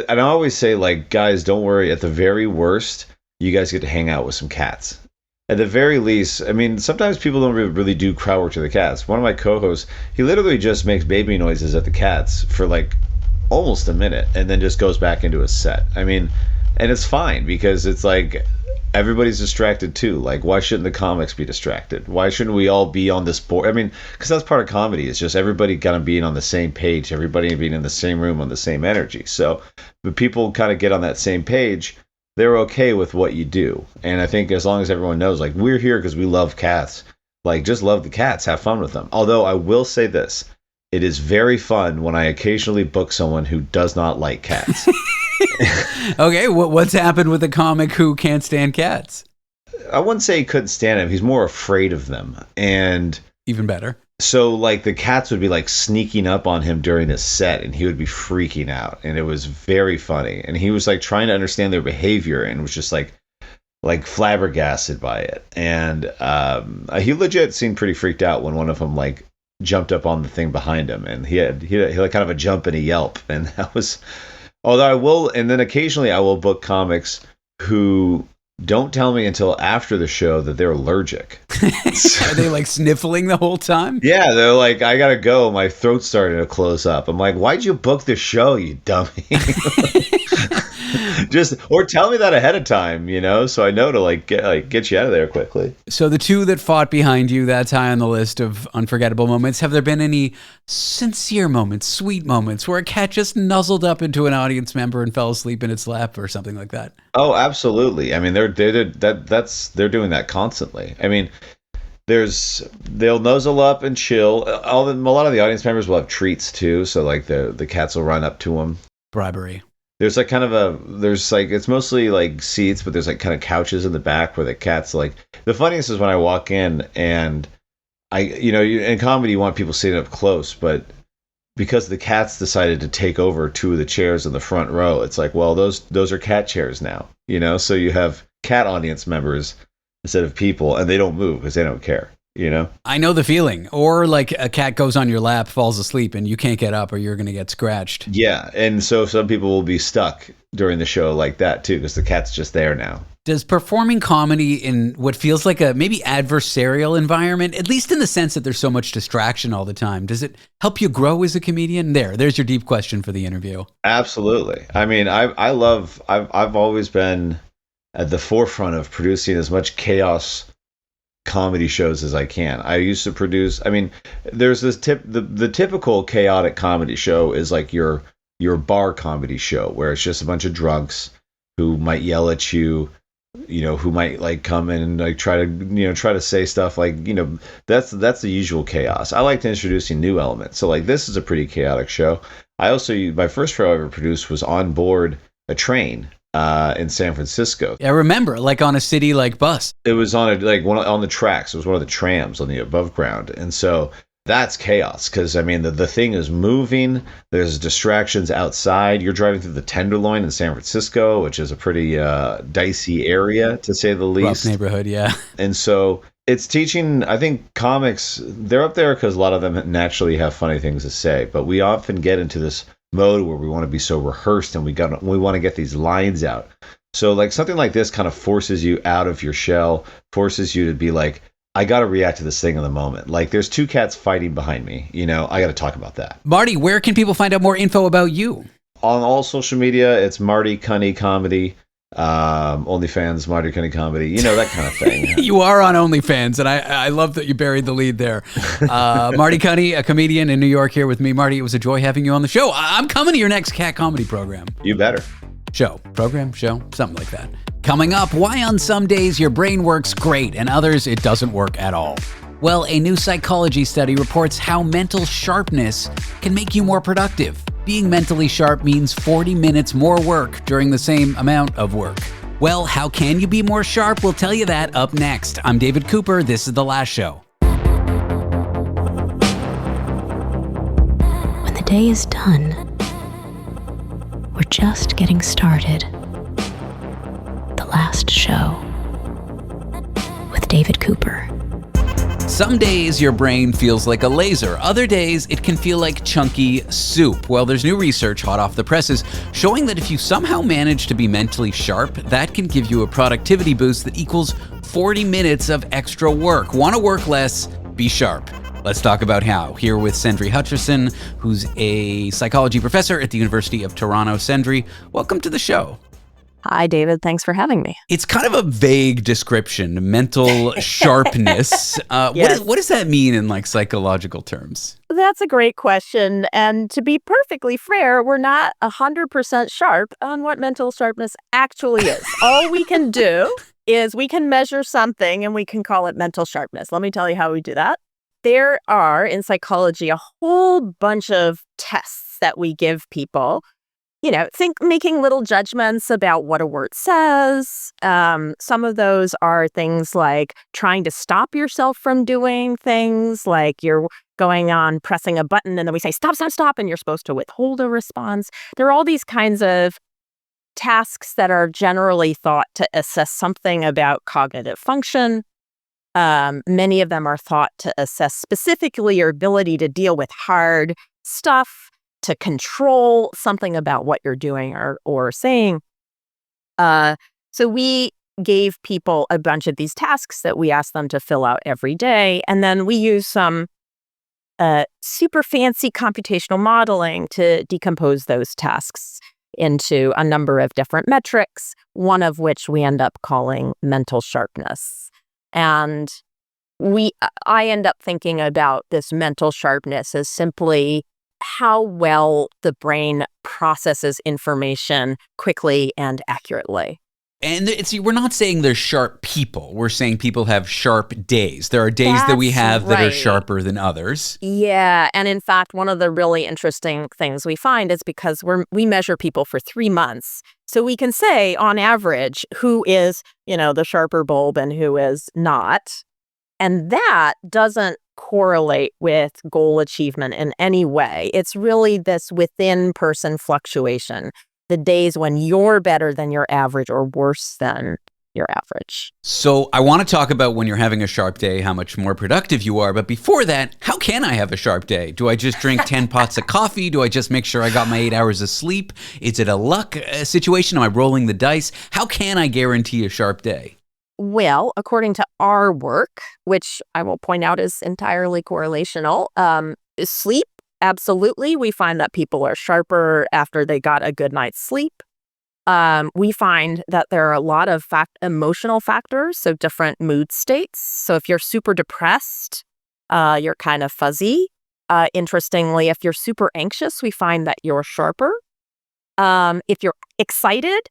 Speaker 15: I always say guys, don't worry. At the very worst, you guys get to hang out with some cats. At the very least, I mean, sometimes people don't really do crowd work to the cats. One of my co-hosts, he literally just makes baby noises at the cats for almost a minute and then just goes back into his set. I mean, and it's fine because it's everybody's distracted too. Why shouldn't the comics be distracted? Why shouldn't we all be on this board? I mean, because that's part of comedy. It's just everybody kind of being on the same page, everybody being in the same room on the same energy. So the people kind of get on that same page, they're okay with what you do. And I think as long as everyone knows, we're here because we love cats. Just love the cats, have fun with them. Although I will say this, it is very fun when I occasionally book someone who does not like cats.
Speaker 4: Okay, what's happened with a comic who can't stand cats?
Speaker 15: I wouldn't say he couldn't stand them. He's more afraid of them. And
Speaker 4: even better.
Speaker 15: So the cats would be sneaking up on him during his set and he would be freaking out. And it was very funny. And he was trying to understand their behavior and was just flabbergasted by it. And he legit seemed pretty freaked out when one of them jumped up on the thing behind him. And he had kind of a jump and a yelp. And that was... Although and then occasionally I will book comics who don't tell me until after the show that they're allergic.
Speaker 4: Are they like sniffling the whole time?
Speaker 15: Yeah, they're like, I gotta go. My throat's starting to close up. I'm like, why'd you book the show, you dummy? Or tell me that ahead of time, so I know to get you out of there quickly.
Speaker 4: So the two that fought behind you, that's high on the list of unforgettable moments. Have there been any sincere moments, sweet moments, where a cat just nuzzled up into an audience member and fell asleep in its lap or something like that?
Speaker 15: Oh, absolutely. I mean, they're doing that constantly. I mean, they'll nuzzle up and chill. A lot of the audience members will have treats too, so like the cats will run up to them.
Speaker 4: Bribery.
Speaker 15: There's like it's mostly like seats, but there's like kind of couches in the back where the cats like. The funniest is when I walk in and in comedy you want people sitting up close, but because the cats decided to take over two of the chairs in the front row, it's like, well, those are cat chairs now, so you have cat audience members instead of people, and they don't move because they don't care.
Speaker 4: I know the feeling. Or like a cat goes on your lap, falls asleep, and you can't get up or you're going to get scratched.
Speaker 15: Yeah, and so some people will be stuck during the show like that too because the cat's just there now.
Speaker 4: Does performing comedy in what feels like a maybe adversarial environment, at least in the sense that there's so much distraction all the time, does it help you grow as a comedian? There's your deep question for the interview.
Speaker 15: Absolutely. I mean, I've always been at the forefront of producing as much chaos comedy shows as I can. I used to produce, there's this the typical chaotic comedy show is like your bar comedy show where it's just a bunch of drunks who might yell at you, who might like come in and like try to say stuff like, that's the usual chaos. I like to introducing new elements. So like this is a pretty chaotic show. My first show I ever produced was on board a train in San Francisco.
Speaker 4: I remember, like on a city like bus.
Speaker 15: It was on on the tracks. It was one of the trams on the above ground, and so that's chaos because the thing is moving. There's distractions outside. You're driving through the Tenderloin in San Francisco, which is a pretty dicey area to say the least.
Speaker 4: Rough neighborhood, yeah.
Speaker 15: And so it's teaching. I think comics, they're up there because a lot of them naturally have funny things to say, but we often get into this mode where we want to be so rehearsed and we want to get these lines out. So like something like this kind of forces you out of your shell, forces you to be like, I got to react to this thing in the moment. Like there's two cats fighting behind me, I got to talk about that.
Speaker 4: Marty, where can people find out more info about you?
Speaker 15: On all social media, it's Marty Cunnie Comedy. OnlyFans, Marty Cunnie Comedy, that kind of thing.
Speaker 4: You are on OnlyFans, and I love that you buried the lead there. Marty Cunnie, a comedian in New York, here with me. Marty, it was a joy having you on the show. I'm coming to your next cat comedy program.
Speaker 15: You better.
Speaker 4: Show, something like that. Coming up, why on some days your brain works great and others it doesn't work at all. Well, a new psychology study reports how mental sharpness can make you more productive. Being mentally sharp means 40 minutes more work during the same amount of work. Well, how can you be more sharp? We'll tell you that up next. I'm David Cooper. This is The Last Show.
Speaker 3: When the day is done, we're just getting started. The Last Show with David Cooper.
Speaker 4: Some days your brain feels like a laser. Other days it can feel like chunky soup. Well, there's new research hot off the presses showing that if you somehow manage to be mentally sharp, that can give you a productivity boost that equals 40 minutes of extra work. Want to work less? Be sharp. Let's talk about how. Here with Cendri Hutcherson, who's a psychology professor at the University of Toronto. Cendri, welcome to the show.
Speaker 9: Hi, David. Thanks for having me.
Speaker 4: It's kind of a vague description, mental sharpness.
Speaker 9: Yes.
Speaker 4: What does that mean in like psychological terms?
Speaker 9: That's a great question. And to be perfectly fair, we're not 100% sharp on what mental sharpness actually is. All we can do is we can measure something and we can call it mental sharpness. Let me tell you how we do that. There are, in psychology, a whole bunch of tests that we give people. Making little judgments about what a word says. Some of those are things like trying to stop yourself from doing things, like you're going on pressing a button and then we say, stop, and you're supposed to withhold a response. There are all these kinds of tasks that are generally thought to assess something about cognitive function. Many of them are thought to assess specifically your ability to deal with hard stuff, to control something about what you're doing or saying. So we
Speaker 5: gave people a bunch of these tasks that we asked them to fill out every day. And then we use some super fancy computational modeling to decompose those tasks into a number of different metrics, one of which we end up calling mental sharpness. And I end up thinking about this mental sharpness as simply how well the brain processes information quickly and accurately.
Speaker 4: And we're not saying they're sharp people. We're saying people have sharp days. There are days that we have that are sharper than others.
Speaker 5: Yeah. And in fact, one of the really interesting things we find is because we measure people for 3 months. So we can say on average who is, the sharper bulb and who is not. And that doesn't correlate with goal achievement in any way. It's really this within person fluctuation. The days when you're better than your average or worse than your average.
Speaker 4: So I want to talk about when you're having a sharp day, how much more productive you are. But before that, how can I have a sharp day? Do I just drink 10 pots of coffee? Do I just make sure I got my 8 hours of sleep? Is it a luck situation? Am I rolling the dice? How can I guarantee a sharp day?
Speaker 5: Well, according to our work, which I will point out is entirely correlational, sleep. Absolutely. We find that people are sharper after they got a good night's sleep. We find that there are a lot of emotional factors, so different mood states. So if you're super depressed, you're kind of fuzzy. Interestingly, if you're super anxious, we find that you're sharper. If you're excited,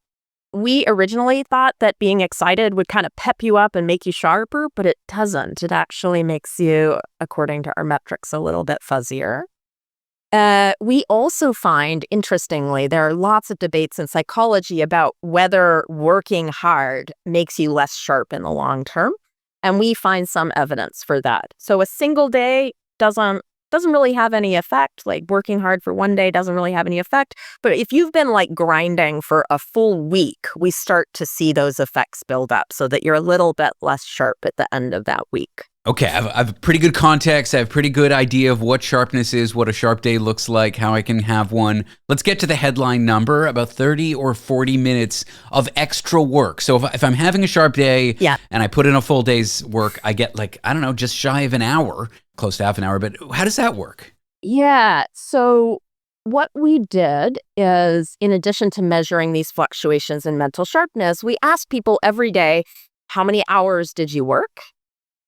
Speaker 5: we originally thought that being excited would kind of pep you up and make you sharper, but it doesn't. It actually makes you, according to our metrics, a little bit fuzzier. We also find, interestingly, there are lots of debates in psychology about whether working hard makes you less sharp in the long term. And we find some evidence for that. So a single day doesn't really have any effect. Like working hard for one day doesn't really have any effect. But if you've been grinding for a full week, we start to see those effects build up so that you're a little bit less sharp at the end of that week.
Speaker 4: Okay, I have pretty good context. I have a pretty good idea of what sharpness is, what a sharp day looks like, how I can have one. Let's get to the headline number, about 30 or 40 minutes of extra work. So if I'm having a sharp day and I put in a full day's work, I get just shy of an hour, close to half an hour. But how does that work?
Speaker 5: Yeah, so what we did is, in addition to measuring these fluctuations in mental sharpness, we asked people every day, how many hours did you work?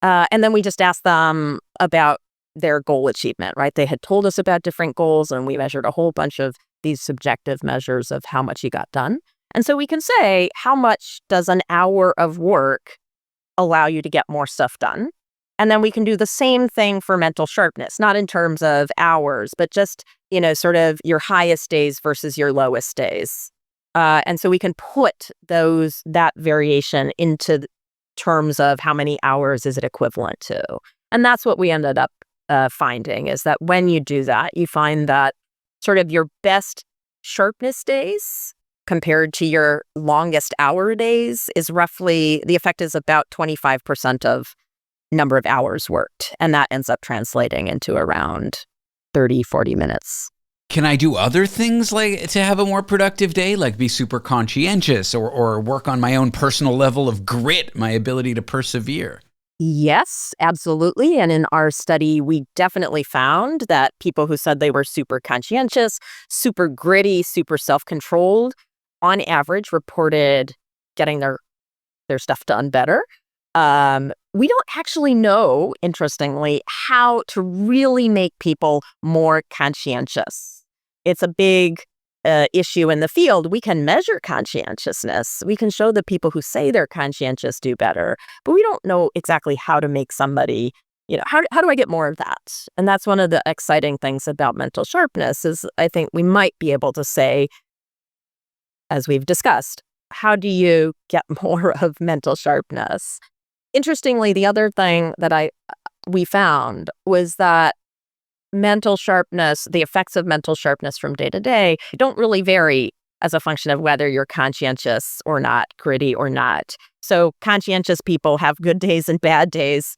Speaker 5: And then we just asked them about their goal achievement, right? They had told us about different goals, and we measured a whole bunch of these subjective measures of how much you got done. And so we can say, how much does an hour of work allow you to get more stuff done? And then we can do the same thing for mental sharpness, not in terms of hours, but just, sort of your highest days versus your lowest days. And so we can put that variation into terms of how many hours is it equivalent to. And that's what we ended up finding, is that when you do that, you find that sort of your best sharpness days compared to your longest hour days is roughly, the effect is about 25% of number of hours worked. And that ends up translating into around 30, 40 minutes.
Speaker 4: Can I do other things like to have a more productive day, like be super conscientious or work on my own personal level of grit, my ability to persevere?
Speaker 5: Yes, absolutely. And in our study, we definitely found that people who said they were super conscientious, super gritty, super self-controlled, on average reported getting their stuff done better. We don't actually know, interestingly, how to really make people more conscientious. It's a big issue in the field. We can measure conscientiousness. We can show the people who say they're conscientious do better, but we don't know exactly how to make somebody, how do I get more of that? And that's one of the exciting things about mental sharpness is I think we might be able to say, as we've discussed, how do you get more of mental sharpness? Interestingly, the other thing that we found was that mental sharpness, the effects of mental sharpness from day to day, don't really vary as a function of whether you're conscientious or not, gritty or not. So conscientious people have good days and bad days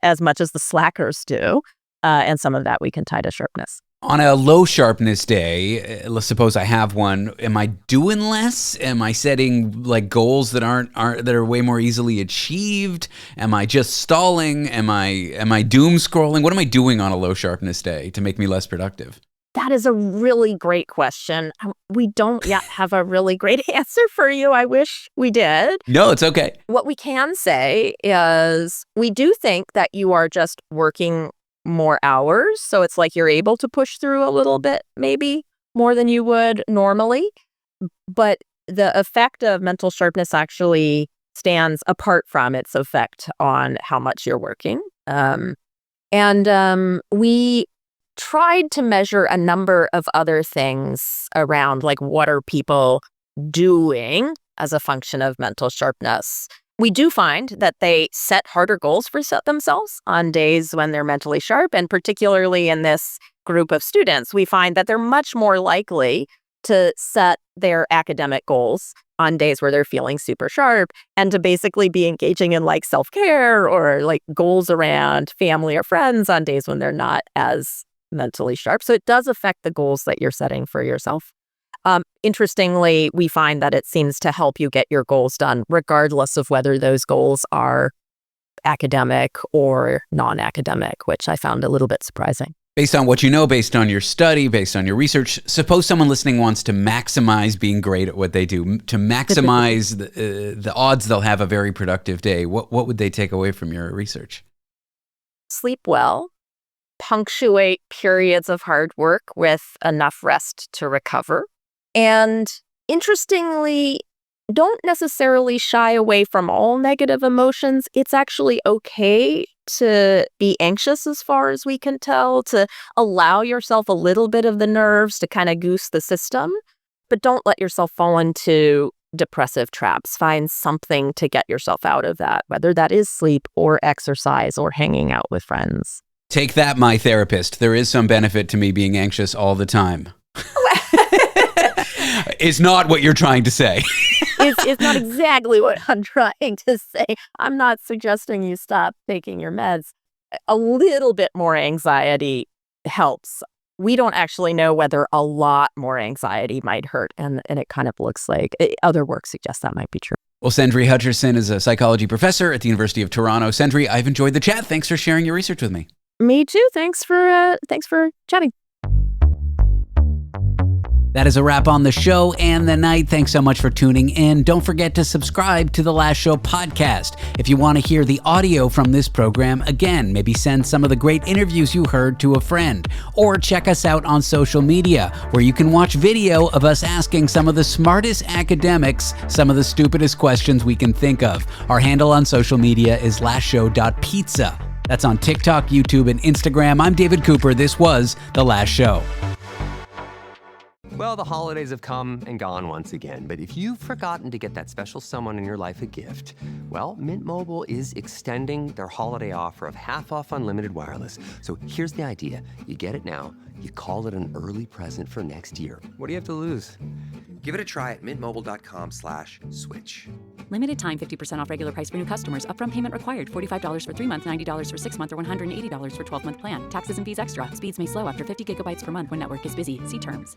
Speaker 5: as much as the slackers do. And some of that we can tie to sharpness.
Speaker 4: On a low sharpness day, let's suppose I have one. Am I doing less? Am I setting like goals that aren't that are way more easily achieved? Am I just stalling? Am I doom scrolling? What am I doing on a low sharpness day to make me less productive?
Speaker 5: That is a really great question. We don't yet have a really great answer for you. I wish we did.
Speaker 4: No, it's okay.
Speaker 5: What we can say is we do think that you are just working more hours. So it's like you're able to push through a little bit, maybe more than you would normally. But the effect of mental sharpness actually stands apart from its effect on how much you're working. We tried to measure a number of other things around, like, what are people doing as a function of mental sharpness. We do find that they set harder goals for themselves on days when they're mentally sharp, and particularly in this group of students, we find that they're much more likely to set their academic goals on days where they're feeling super sharp, and to basically be engaging in like self-care or like goals around family or friends on days when they're not as mentally sharp. So it does affect the goals that you're setting for yourself. Interestingly, we find that it seems to help you get your goals done, regardless of whether those goals are academic or non-academic, which I found a little bit surprising.
Speaker 4: Based on what you know, based on your study, based on your research, suppose someone listening wants to maximize being great at what they do, to maximize the odds they'll have a very productive day. What would they take away from your research?
Speaker 5: Sleep well. Punctuate periods of hard work with enough rest to recover. And interestingly, don't necessarily shy away from all negative emotions. It's actually okay to be anxious as far as we can tell, to allow yourself a little bit of the nerves to kind of goose the system, but don't let yourself fall into depressive traps. Find something to get yourself out of that, whether that is sleep or exercise or hanging out with friends.
Speaker 4: Take that, my therapist. There is some benefit to me being anxious all the time. It's not what you're trying to say.
Speaker 5: It's not exactly what I'm trying to say. I'm not suggesting you stop taking your meds. A little bit more anxiety helps. We don't actually know whether a lot more anxiety might hurt, and it kind of looks like other work suggests that might be true.
Speaker 4: Well, Cendri Hutcherson is a psychology professor at the University of Toronto. Cendri, I've enjoyed the chat. Thanks for sharing your research with me.
Speaker 5: Me too. Thanks for chatting.
Speaker 4: That is a wrap on the show and the night. Thanks so much for tuning in. Don't forget to subscribe to the Last Show podcast. If you want to hear the audio from this program again, maybe send some of the great interviews you heard to a friend, or check us out on social media, where you can watch video of us asking some of the smartest academics some of the stupidest questions we can think of. Our handle on social media is lastshow.pizza. That's on TikTok, YouTube, and Instagram. I'm David Cooper. This was The Last Show.
Speaker 16: Well, the holidays have come and gone once again, but if you've forgotten to get that special someone in your life a gift, well, Mint Mobile is extending their holiday offer of half off unlimited wireless. So here's the idea. You get it now, you call it an early present for next year. What do you have to lose? Give it a try at mintmobile.com/switch.
Speaker 17: Limited time 50% off regular price for new customers. Upfront payment required. $45 for 3 months, $90 for 6 months, or $180 for 12-month plan. Taxes and fees extra. Speeds may slow after 50 gigabytes per month when network is busy. See terms.